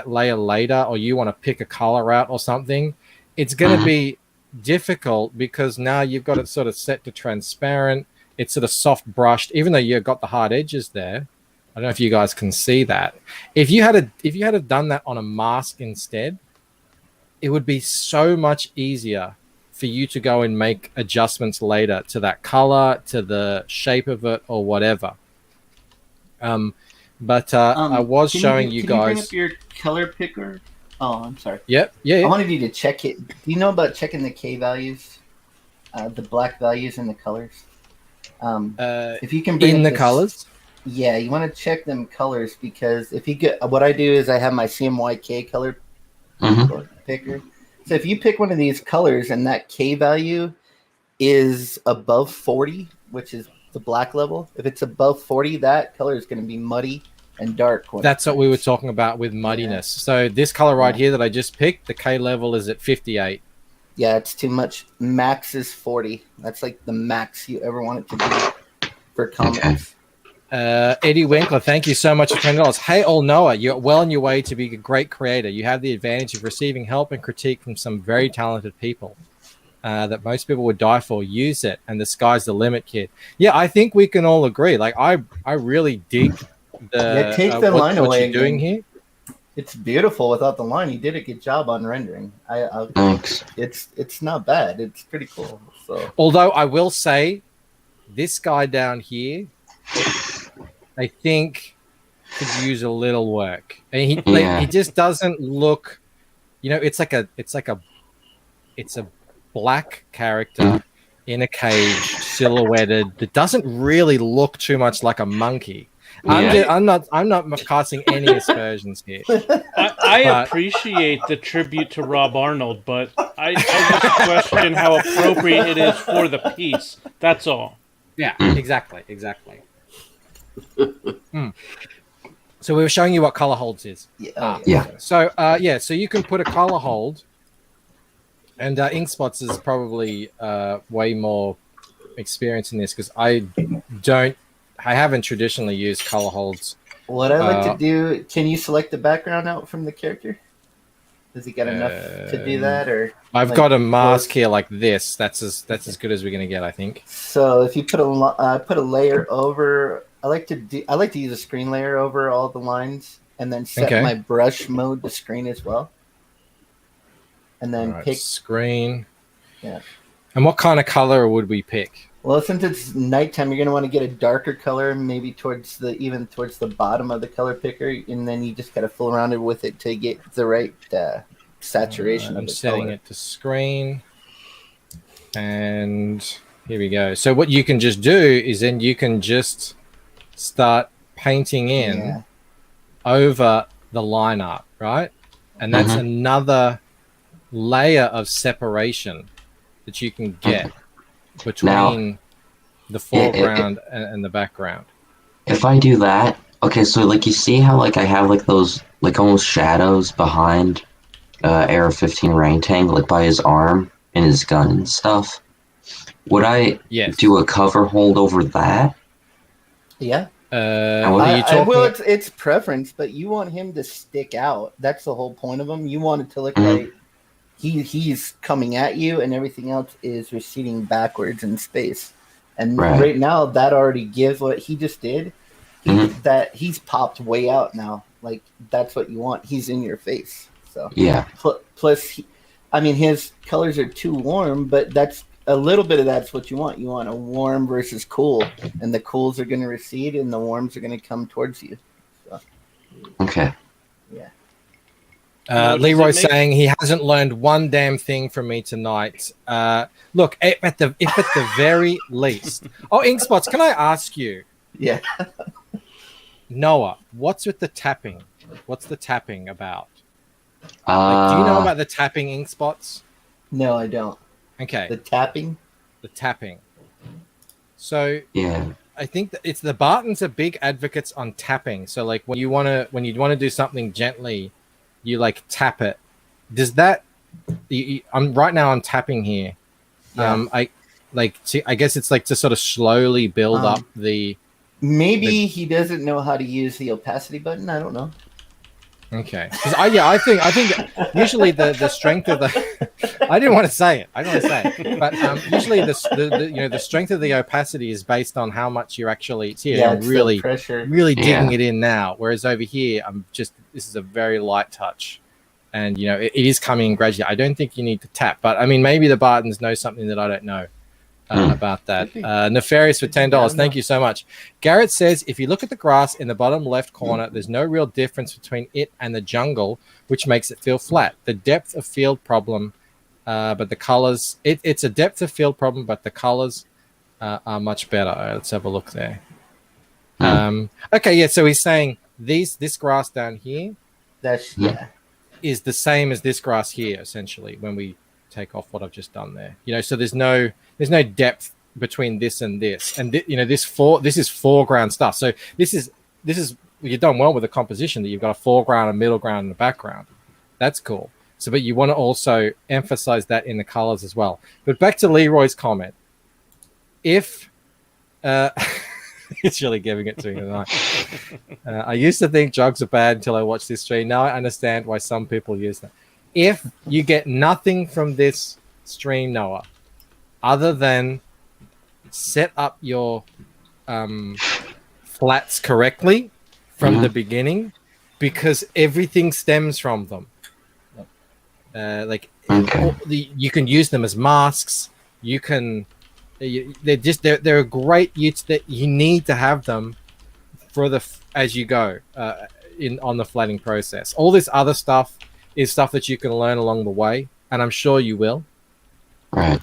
layer later, or you want to pick a color out or something, it's going to be difficult because now you've got it sort of set to transparent. It's sort of soft brushed, even though you've got the hard edges there. I don't know if you guys can see that. If you had done that on a mask instead, it would be so much easier for you to go and make adjustments later to that color, to the shape of it, or whatever. But I was showing you guys. Can you bring up your color picker? Oh, I'm sorry. Yep. Yeah. I wanted you to check it. Do you know about checking the K values, the black values and the colors? If you can bring in the colors. Yeah, you want to check them colors because if you get what I do is I have my CMYK color picker. So if you pick one of these colors and that K value is above 40, which is the black level, if it's above 40, that color is going to be muddy and dark. That's what we were talking about with muddiness. Yeah. So this color right here that I just picked, the K level is at 58. Yeah, it's too much. Max is 40. That's like the max you ever want it to be for comics. Eddie Winkler, thank you so much for $20. Hey, all Noah, you're well on your way to be a great creator. You have the advantage of receiving help and critique from some very talented people that most people would die for. Use it, and the sky's the limit, kid. Yeah, I think we can all agree. Like, I really dig the take the line what away you're doing here. It's beautiful without the line. You did a good job on rendering. Thanks. It's not bad. It's pretty cool. So, although I will say, this guy down here, I think could use a little work. And he just doesn't look, it's a black character in a cage silhouetted that doesn't really look too much like a monkey. I'm not casting any aspersions here. I appreciate the tribute to Rob Arnold, but I just question how appropriate it is for the piece. That's all. Yeah, exactly. So we were showing you what color holds is. So you can put a color hold, and Inkspots is probably way more experienced in this because I haven't traditionally used color holds. What I like to do, can you select the background out from the character? Does he got enough to do that, or I've got a mask here like this. That's as good as we're gonna get, I think. So if you put a layer over, I like to use a screen layer over all the lines, and then set my brush mode to screen as well. And then pick screen. Yeah. And what kind of color would we pick? Well, since it's nighttime, you're gonna want to get a darker color, maybe towards the bottom of the color picker, and then you just gotta fool around it with it to get the right saturation. I'm setting it to screen, and here we go. So what you can just do is then you can just start painting in over the line art, right? And that's another layer of separation that you can get between the foreground and the background. If I do that, okay, so like you see how like I have like those like almost shadows behind Era 15 Orangutan, like by his arm and his gun and stuff. Would I do a cover hold over that? Yeah. What are you talking? Well, it's preference, but you want him to stick out. That's the whole point of him. You want it to look like he's coming at you, and everything else is receding backwards in space. And right now, that already gives what he just did. That he's popped way out now. Like that's what you want. He's in your face. So Plus, his colors are too warm, but that's a little bit of that's what you want. You want a warm versus cool, and the cools are going to recede, and the warms are going to come towards you. So. Okay. Yeah. Leroy saying he hasn't learned one damn thing from me tonight. Look, if at the very least. Oh, Inkspots, can I ask you? Yeah. Noah, what's with the tapping? What's the tapping about? Do you know about the tapping, Inkspots? No, I don't. Okay. The tapping? The tapping. So I think that it's the Bartons are big advocates on tapping. So like when you want to do something gently, you like tap it. Does that? I'm tapping here. Yeah. I guess it's like to sort of slowly build up the. Maybe he doesn't know how to use the opacity button. I don't know. Okay. Because I think usually the strength of the I didn't want to say it. I didn't want to say it. But usually the strength of the opacity is based on how much you're actually here. Yeah, I'm it's really the pressure. digging it in now. Whereas over here, this is a very light touch. And it is coming in gradually. I don't think you need to tap, but I mean maybe the Bartons know something that I don't know. About that. Nefarious for $10. Thank you so much. Garrett says, if you look at the grass in the bottom left corner, there's no real difference between it and the jungle, which makes it feel flat. The depth of field problem, but the colors, it's a depth of field problem, but the colors are much better. All right, let's have a look there. Okay, yeah, so he's saying this grass down here is the same as this grass here, essentially, when we take off what I've just done there. So there's no depth between this and this, and this is foreground stuff. So this is you've done well with the composition that you've got a foreground, a middle ground, and a background. That's cool. So, but you want to also emphasize that in the colors as well. But back to Leroy's comment. If it's really giving it to me tonight. I used to think jugs are bad until I watched this stream. Now I understand why some people use them. If you get nothing from this stream, Noah, other than set up your flats correctly from the beginning, because everything stems from them. You can use them as masks. You can. They're a great use that you need to have them for as you go on the flatting process. All this other stuff is stuff that you can learn along the way, and I'm sure you will. Right.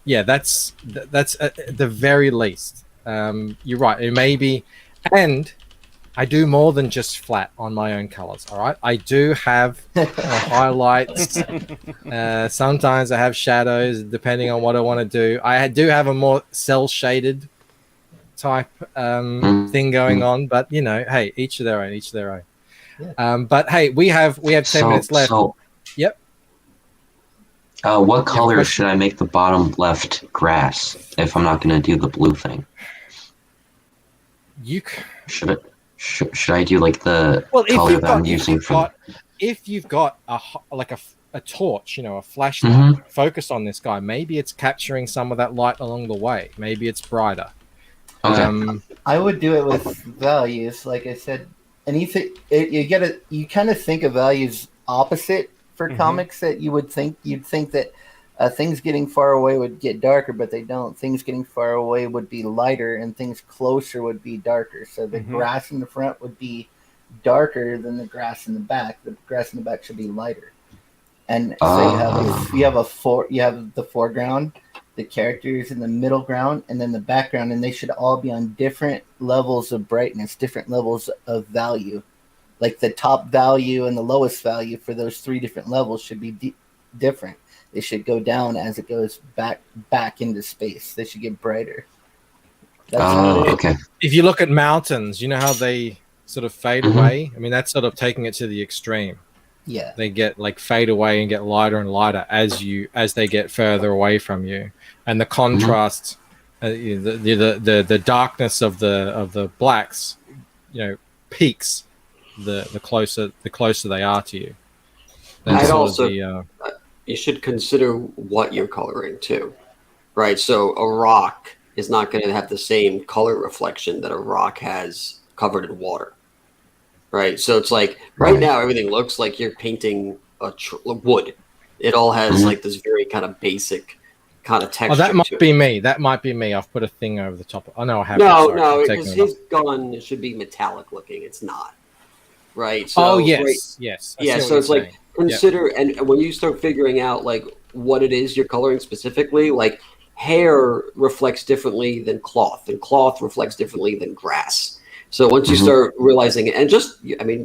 Yeah, that's at the very least. You're right. It may be, and I do more than just flat on my own colors. All right, I do have highlights. Sometimes I have shadows, depending on what I want to do. I do have a more cell shaded type thing going on, but hey, each to their own. Each to their own. Yeah. But hey, we have 10 minutes left. Yep. What color should I make the bottom left grass if I'm not going to do the blue thing? Should I do like the color that I'm using for? If you've got a torch, a flashlight, focus on this guy. Maybe it's capturing some of that light along the way. Maybe it's brighter. Okay. I would do it with values, like I said. And you kind of think of values opposite for comics that you'd think that things getting far away would get darker, but they don't. Things getting far away would be lighter, and things closer would be darker. So the grass in the front would be darker than the grass in the back. The grass in the back should be lighter. And so you have the foreground, the characters in the middle ground, and then the background, and they should all be on different levels of brightness, different levels of value. Like the top value and the lowest value for those three different levels should be different. They should go down as it goes back into space. They should get brighter. Okay. If you look at mountains, you know how they sort of fade away? I mean, that's sort of taking it to the extreme. Yeah. They get fade away and get lighter and lighter as they get further away from you. And the contrast, the darkness of the blacks, peaks the closer they are to you. You should consider what you're coloring too, right? So a rock is not going to have the same color reflection that a rock has covered in water, right? So it's like right now everything looks like you're painting a wood. It all has like this very kind of basic kind of texture. Oh, that might be me. That might be me. I've put a thing over the top. Oh no, I haven't. No, because his gun should be metallic looking. It's not, right? So, yes. Yeah, so it's like consider, and when you start figuring out like what it is you're coloring specifically, like hair reflects differently than cloth, and cloth reflects differently than grass. So once you start realizing it, and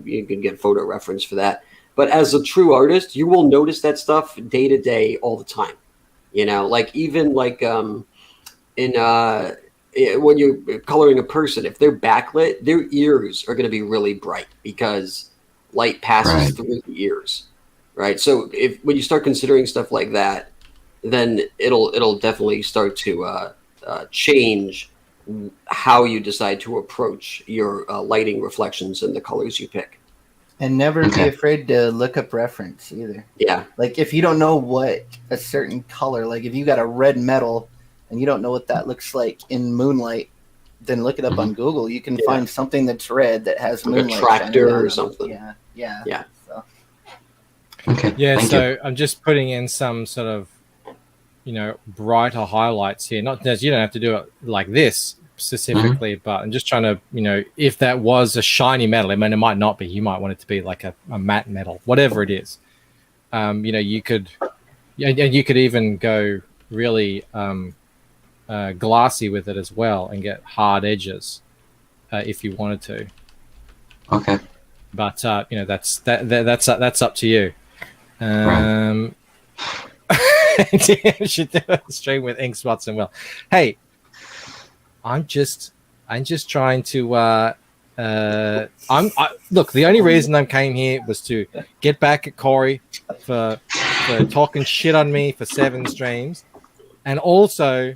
you can get photo reference for that. But as a true artist, you will notice that stuff day to day all the time. Like even like when you're coloring a person, if they're backlit, their ears are going to be really bright because light passes through the ears, right? So when you start considering stuff like that, then it'll definitely start to change how you decide to approach your lighting reflections and the colors you pick. And never be afraid to look up reference either. Yeah. Like if you don't know what a certain color, like if you got a red metal and you don't know what that looks like in moonlight, then look it up on Google. You can find something that's red that has like moonlight. a tractor or shining something. on it. Yeah. Yeah. So. Okay. Yeah, thank so you. I'm just putting in some sort of, brighter highlights here. Not that you don't have to do it like this specifically, but I'm just trying to, if that was a shiny metal, I mean, it might not be. You might want it to be like a matte metal, whatever it is. You could, and you could even go really glassy with it as well and get hard edges if you wanted to. Okay. But that's up to you. Right. Should do a stream with ink spots and hey, I'm just trying to look, the only reason I came here was to get back at Korey for talking shit on me for 7 streams, and also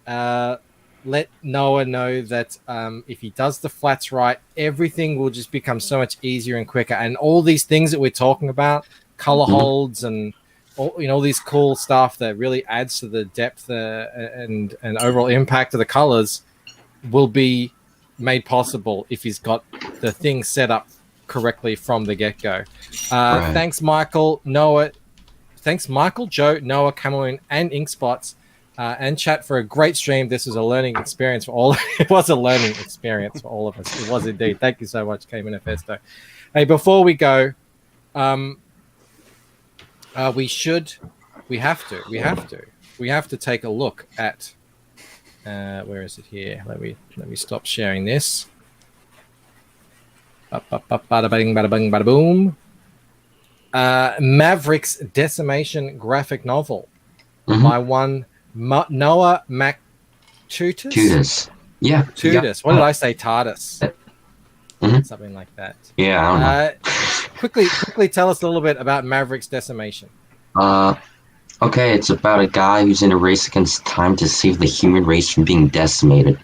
let Noah know that if he does the flats right, everything will just become so much easier and quicker, and all these things that we're talking about, color holds and all these cool stuff that really adds to the depth and overall impact of the colors will be made possible if he's got the thing set up correctly from the get-go. Thanks, Michael, Noah. Thanks, Michael, Joe, Noah, Cameron, and Inkspots, and chat for a great stream. This was a learning experience for all. It was a learning experience for all of us. It was indeed. Thank you so much, K Manifesto. Hey, before we go, we have to take a look at where is it here? Let me stop sharing this. Bada bing, bada bing, bada boom. Maverick's Decimation graphic novel by one Noah Tutis. Yeah. Tutis. What did I say? Tardis. Something like that. Yeah, I don't know. Quickly tell us a little bit about Maverick's Decimation. Okay, it's about a guy who's in a race against time to save the human race from being decimated.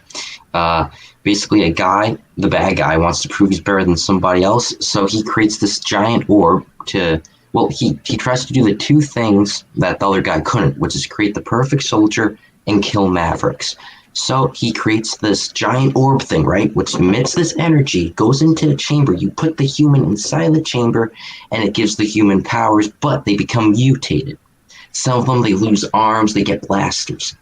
Basically, the bad guy, wants to prove he's better than somebody else, so he creates this giant orb he tries to do the 2 things that the other guy couldn't, which is create the perfect soldier and kill Mavericks. So he creates this giant orb thing, right, which emits this energy, goes into a chamber. You put the human inside the chamber, and it gives the human powers, but they become mutated. Some of them, they lose arms, they get blasters.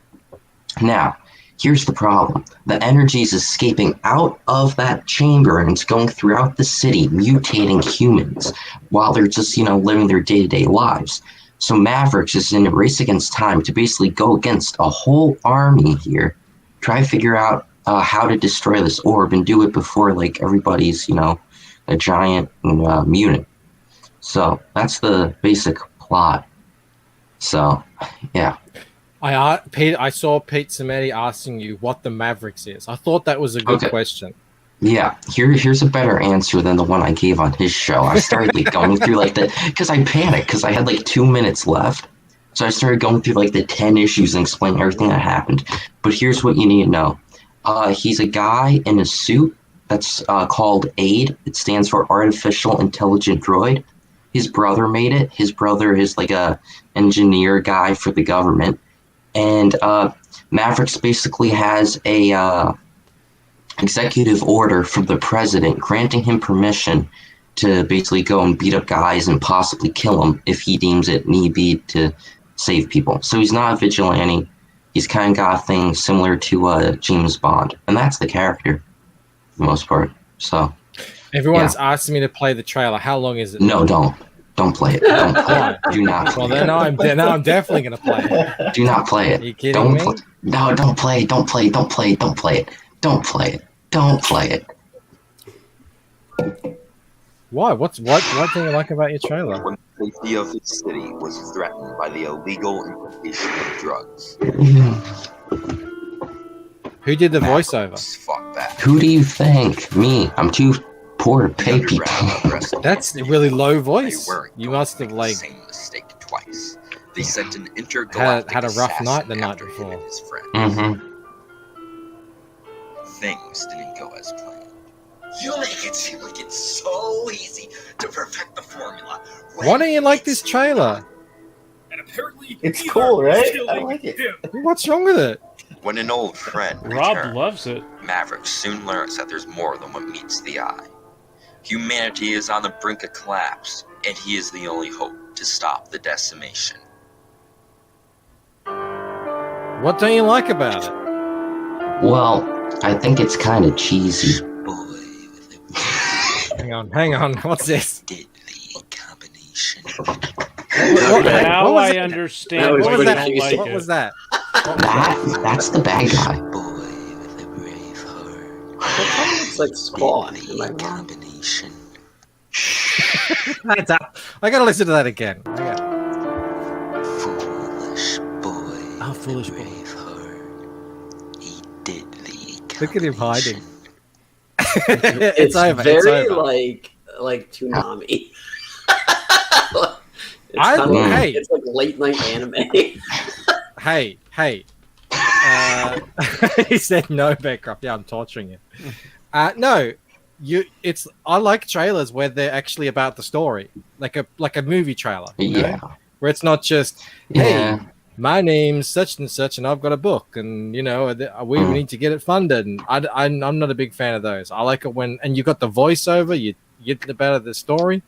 Now, here's the problem. The energy is escaping out of that chamber, and it's going throughout the city, mutating humans, while they're just, living their day-to-day lives. So Mavericks is in a race against time to basically go against a whole army here, try to figure out how to destroy this orb and do it before everybody's a giant mutant. So that's the basic plot. So yeah, I saw Pete Samedi asking you what the Mavericks is. I thought that was a good question. Yeah, here's a better answer than the one I gave on his show. I started going through because I panicked because I had 2 minutes left. So I started going through the 10 issues and explaining everything that happened. But here's what you need to know. He's a guy in a suit that's called AID. It stands for Artificial Intelligent Droid. His brother made it. His brother is a engineer guy for the government. And Mavericks basically has a executive order from the president granting him permission to basically go and beat up guys and possibly kill them if he deems it need be to save people. So he's not a vigilante. He's kind of got a thing similar to James Bond. And that's the character for the most part. So everyone's asking me to play the trailer. How long is it? No, don't play it. Don't play it. Do not play it. Well, then I'm definitely going to play it. Do not play it. Are you kidding me? No, don't play it. Don't play it. Don't play it. Don't play it. Don't play it. Don't play it. Why? What thing you like about your trailer? When the safety of the city was threatened by the illegal importation of drugs. Who did the voiceover? Fuck that. Who do you think? Me. I'm too poor to pay people. That's a really low voice. You must have same mistake twice. They sent an intergalactic had a rough night the night before. His friend. things didn't go as planned. You make it seem like it's so easy to perfect the formula. Why don't you like this trailer? And apparently, It's cool, right? I like it. What's wrong with it? When an old friend Rob returns, loves it. Maverick soon learns that there's more than what meets the eye. Humanity is on the brink of collapse, and he is the only hope to stop the decimation. What don't you like about it? Well, I think it's kind of cheesy. Hang on. What's this? Deadly combination. Now was I it? understand What why was you that? don't like What it. was that? That's the bad guy. Boy with a brave heart. It's like Spawn. Am I Deadly wrong? combination. I gotta listen to that again. Okay. Foolish boy. Oh, foolish boy. Brave heart. A deadly Look at him hiding. combination. it's over. very It's over. like Toonami. Hey. It's like late night anime. Hey. He said no, Bancroft. Yeah, I'm torturing you. No, I like trailers where they're actually about the story, like a movie trailer. You know? Where it's not just, hey, my name's such and such, and I've got a book, and we need to get it funded. And I'm not a big fan of those. I like it when you got the voiceover, you get about the story.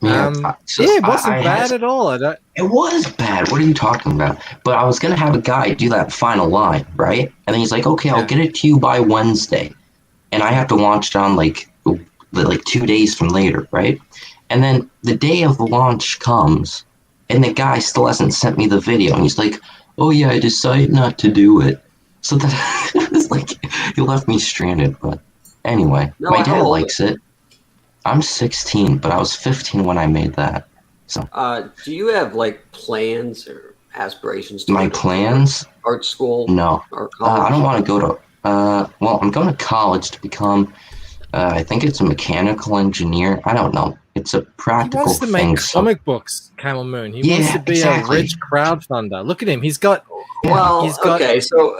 It wasn't bad at all. It was bad. What are you talking about? But I was gonna have a guy do that final line, right? And then he's like, "Okay, I'll get it to you by Wednesday," and I have to launch it on like 2 days from later, right? And then the day of the launch comes, and the guy still hasn't sent me the video, and he's like, "Oh yeah, I decided not to do it." So that it's like he left me stranded. But anyway, my dad likes it. I'm 16, but I was 15 when I made that. So, do you have like plans or aspirations to my go to plans? art school? No, or college? I don't want to go to. Well, I'm going to college to become. I think it's a mechanical engineer. I don't know. It's a He practical wants to thing. make comic books, Camel Moon. He wants to be exactly. a rich crowdfunder. Look at him. He's got. Well, he's got, okay, so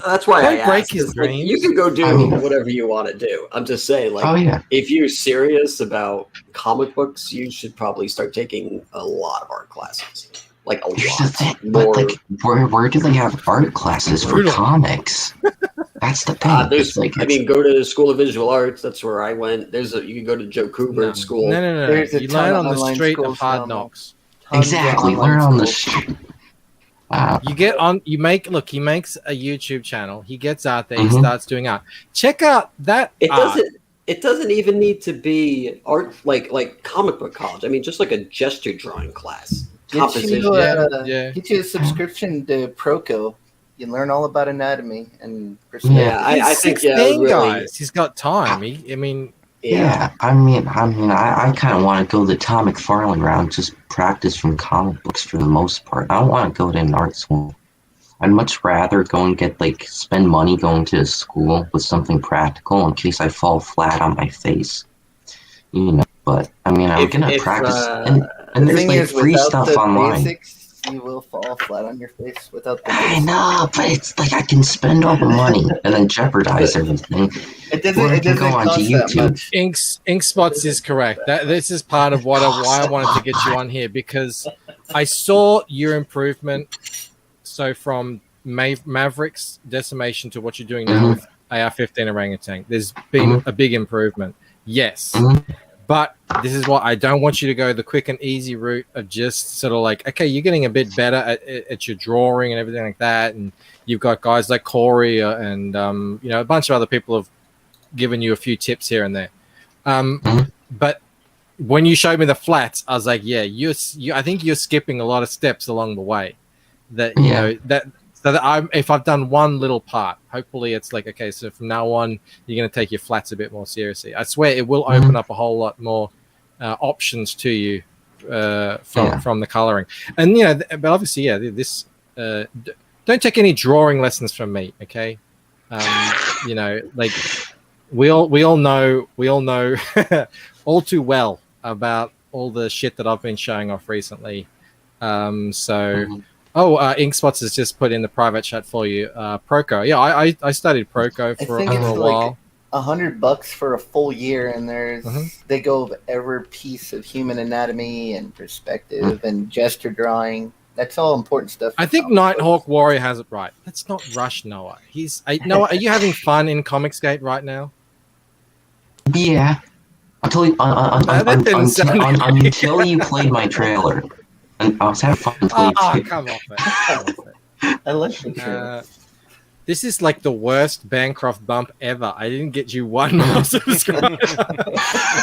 that's why don't I break asked, his 'cause, like, dreams. you can go do whatever you want to do. I'm just saying, like, if you're serious about comic books, you should probably start taking a lot of art classes. Like a lot. But like, where do they have art classes for comics? That's the thing. There's, I mean, go to the School of Visual Arts. That's where I went. You can go to Joe Kubert School. No. You learn on the street of hard knocks. Exactly. Learn on the street. You get on. He makes a YouTube channel. He gets out there. He starts doing art. Check out that. It doesn't even need to be art like comic book college. I mean, just like a gesture drawing class. Get you a subscription to Proco. You learn all about anatomy and perspective. Yeah, I think 16 guys. He's got time. I mean, I kind of want to go the Tom McFarlane route, just practice from comic books for the most part. I don't want to go to an art school. I'd much rather go and spend money going to a school with something practical in case I fall flat on my face. But I mean, I'm gonna practice, and there's like free stuff online. Basics, you will fall flat on your face without the I know, but it's like I can spend all the money and then jeopardize everything. It doesn't go onto YouTube. Ink Spots is correct. This is part of why I wanted to get you on here, because I saw your improvement. So from Maverick's Decimation to what you're doing now with AR-15 Orangutan, there's been a big improvement. Yes. But this is what I don't want you to go the quick and easy route of just sort of like, okay, you're getting a bit better at your drawing and everything like that. And you've got guys like Korey and, a bunch of other people have given you a few tips here and there. But when you showed me the flats, I was like, yeah, I think you're skipping a lot of steps along the way. If I've done one little part, hopefully it's like, okay, so from now on, you're going to take your flats a bit more seriously. I swear it will open up a whole lot more options to you from the coloring. And, but obviously, this, don't take any drawing lessons from me. Okay. Like we all know all too well about all the shit that I've been showing off recently. Oh, Inkspots has just put in the private chat for you. Proco. Yeah, I studied Proco I for think a it's while. like $100 for a full year, and they go over every piece of human anatomy and perspective and gesture drawing. That's all important stuff. I think Nighthawk Warrior has it right. Let's not rush Noah. Noah, are you having fun in Comicsgate right now? Yeah. Until you played my trailer. And I was having fun until you played. Come off it. I like the trailer. This is like the worst Bancroft bump ever. I didn't get you one more subscriber.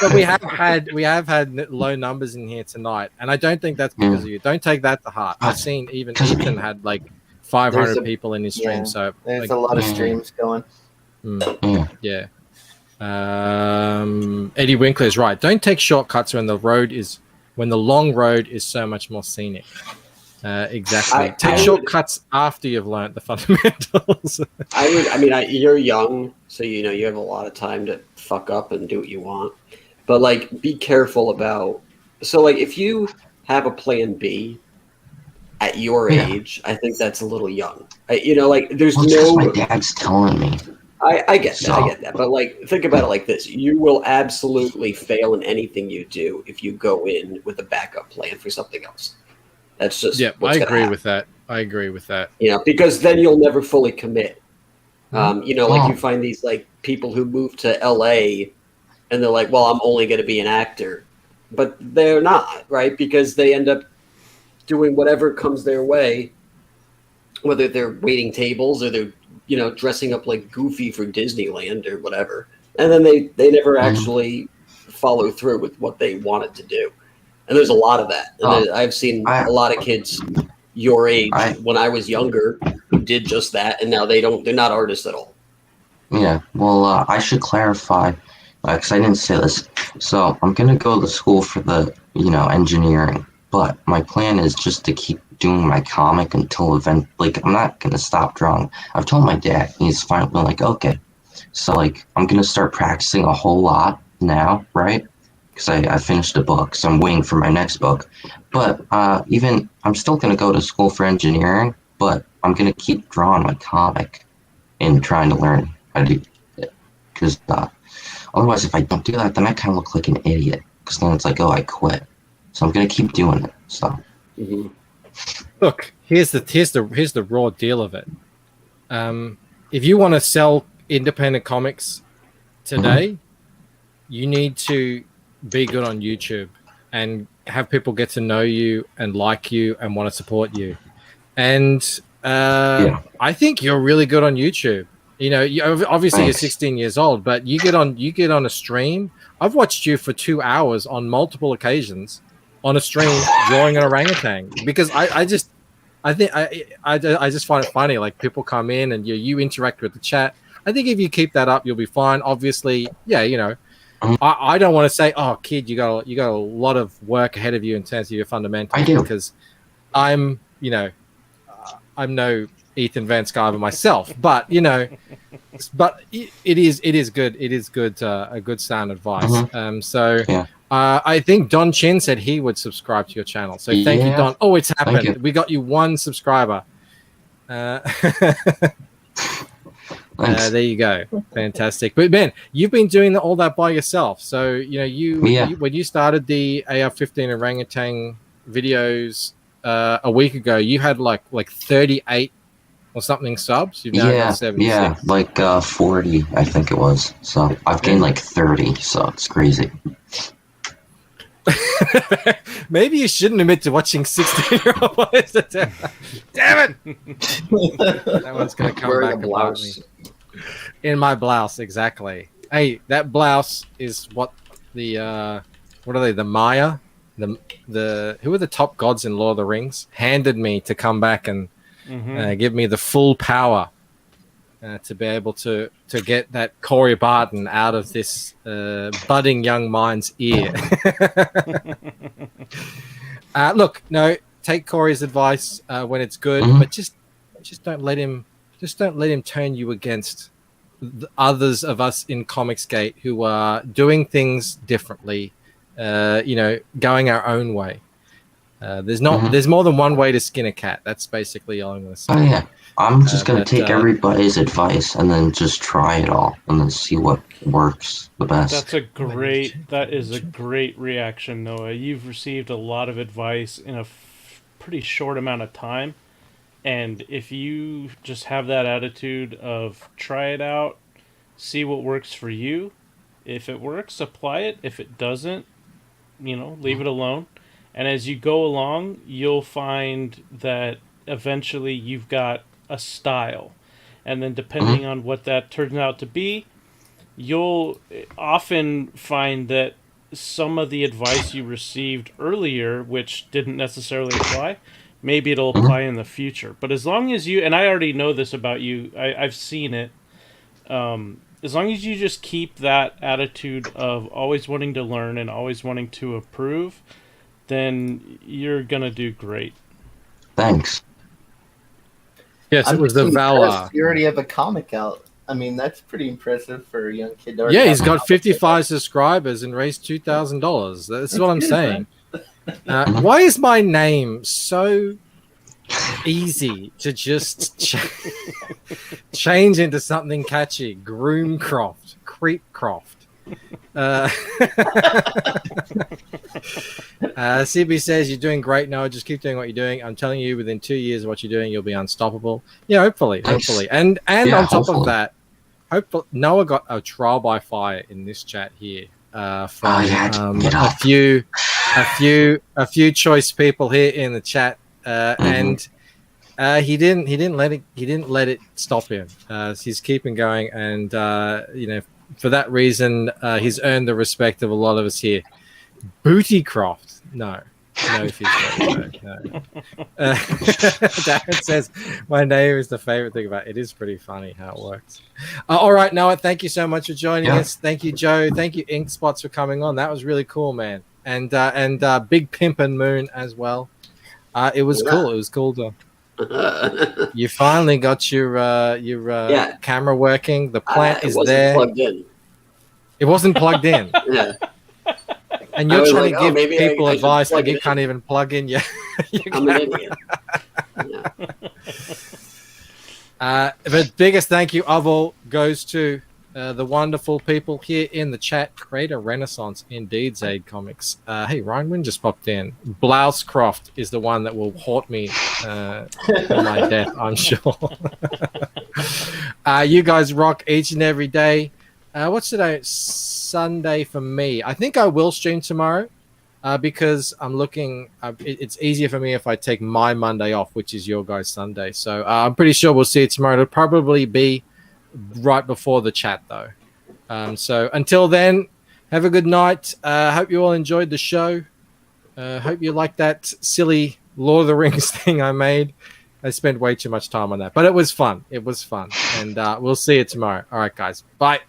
But we have had low numbers in here tonight, and I don't think that's because of you. Don't take that to heart. I've seen even Ethan had like 500 people in his stream. So there's a lot of streams going. Yeah. Eddie Winkler is right. Don't take shortcuts when the long road is so much more scenic. Exactly. Take shortcuts after you've learned the fundamentals. You're young, so you have a lot of time to fuck up and do what you want. But like, be careful about. So like, if you have a plan B at your age, I think that's a little young. There's no. My dad's telling me. I get that. I get that. But like, think about it like this: you will absolutely fail in anything you do if you go in with a backup plan for something else. That's just I agree with that. Because then you'll never fully commit. You find these like people who move to LA and they're like, well, I'm only going to be an actor, but they're not, right? Because they end up doing whatever comes their way, whether they're waiting tables or they're dressing up like Goofy for Disneyland or whatever, and then they never actually follow through with what they wanted to do. And there's a lot of that. And I've seen a lot of kids your age when I was younger who did just that, and now they're not artists at all. Yeah, well, I should clarify, because I didn't say this. So I'm going to go to school for the, engineering, but my plan is just to keep doing my comic until I'm not going to stop drawing. I've told my dad, he's fine, like, okay. So, like, I'm going to start practicing a whole lot now, right? Because I finished a book, so I'm waiting for my next book. But I'm still going to go to school for engineering, but I'm going to keep drawing my comic and trying to learn how to do it. Because otherwise, if I don't do that, then I kind of look like an idiot. Because then it's like, oh, I quit. So I'm going to keep doing it. So. Mm-hmm. Look, here's the raw deal of it. If you want to sell independent comics today, you need to be good on YouTube and have people get to know you and like you and want to support you. And I think you're really good on YouTube. Obviously you're 16 years old, but you get on a stream. I've watched you for 2 hours on multiple occasions on a stream drawing an orangutan, because I just find it funny. Like, people come in and you interact with the chat. I think if you keep that up, you'll be fine. Obviously, I don't want to say, oh, kid, you got a lot of work ahead of you in terms of your fundamentals. I do, because I'm no Ethan Van Sciver myself, but but it is good. It is good. A good sound advice. I think Don Chin said he would subscribe to your channel. So thank you, Don. Oh, it's happened. We got you one subscriber. There you go. Fantastic. But Ben, you've been doing all that by yourself. So you when you started the AR-15 orangutan videos a week ago, you had like 38 or something subs. You've now got 76. Like 40, I think it was. So I've gained like 30. So it's crazy. Maybe you shouldn't admit to watching 16-year-old boys. Damn it! That one's gonna come back and bite me. In my blouse, exactly. Hey, that blouse is what the what are they? The Maya, the who are the top gods in Lord of the Rings? Handed me to come back and give me the full power to be able to get that Korey Barton out of this budding young mind's ear. Look, no, take Korey's advice when it's good, but just don't let him turn you against the others of us in Comicsgate who are doing things differently, going our own way. There's more than one way to skin a cat. That's basically all I'm going to say. Oh yeah, I'm just gonna but, take everybody's advice and then just try it all and then see what works the best. That is a great reaction, Noah. You've received a lot of advice in a pretty short amount of time, and if you just have that attitude of try it out, see what works for you. If it works, apply it. If it doesn't, leave it alone. And as you go along, you'll find that eventually you've got a style. And then depending on what that turns out to be, you'll often find that some of the advice you received earlier, which didn't necessarily apply, maybe it'll apply in the future. But as long as you, and I already know this about you, I've seen it, as long as you just keep that attitude of always wanting to learn and always wanting to improve, then you're going to do great. Thanks. Yes, it was the Valor. You already have a comic out. I mean, that's pretty impressive for a young kid. Yeah, he's got 55 subscribers and raised $2,000. That's what I'm saying. Why is my name so easy to just change into something catchy? Groomcroft, Creepcroft. CB says you're doing great, Noah. Just keep doing what you're doing. I'm telling you, within 2 years of what you're doing, you'll be unstoppable. Yeah, hopefully. And on top of that, hopefully Noah got a trial by fire in this chat here from a few choice people here in the chat, and he didn't let it stop him. He's keeping going, and for that reason, he's earned the respect of a lot of us here. Bootycroft, no. Darren says my name is the favorite thing about it. It is pretty funny how it works. All right, Noah, thank you so much for joining us. Thank you, Joe. Thank you, Ink Spots, for coming on. That was really cool, man. And Big Pimp and Moon as well. It was cool. It was cool to. You finally got your camera working. The plant is there. Plugged in. It wasn't plugged in. Yeah. And you're trying to give people advice that you can't even plug in. Yeah. I'm an idiot. But biggest thank you of all goes to the wonderful people here in the chat. Create a renaissance indeed, Zaid Comics. Hey, Ryan Wynn just popped in. Blousecroft is the one that will haunt me on my death, I'm sure. You guys rock each and every day. What's today? Sunday for me. I think I will stream tomorrow because I'm looking. It's easier for me if I take my Monday off, which is your guys' Sunday. So I'm pretty sure we'll see it tomorrow. It'll probably be right before the chat, though. So until then, have a good night. Hope you all enjoyed the show. Hope you liked that silly Lord of the Rings thing I made. I spent way too much time on that, but it was fun. And we'll see you tomorrow. All right, guys. Bye.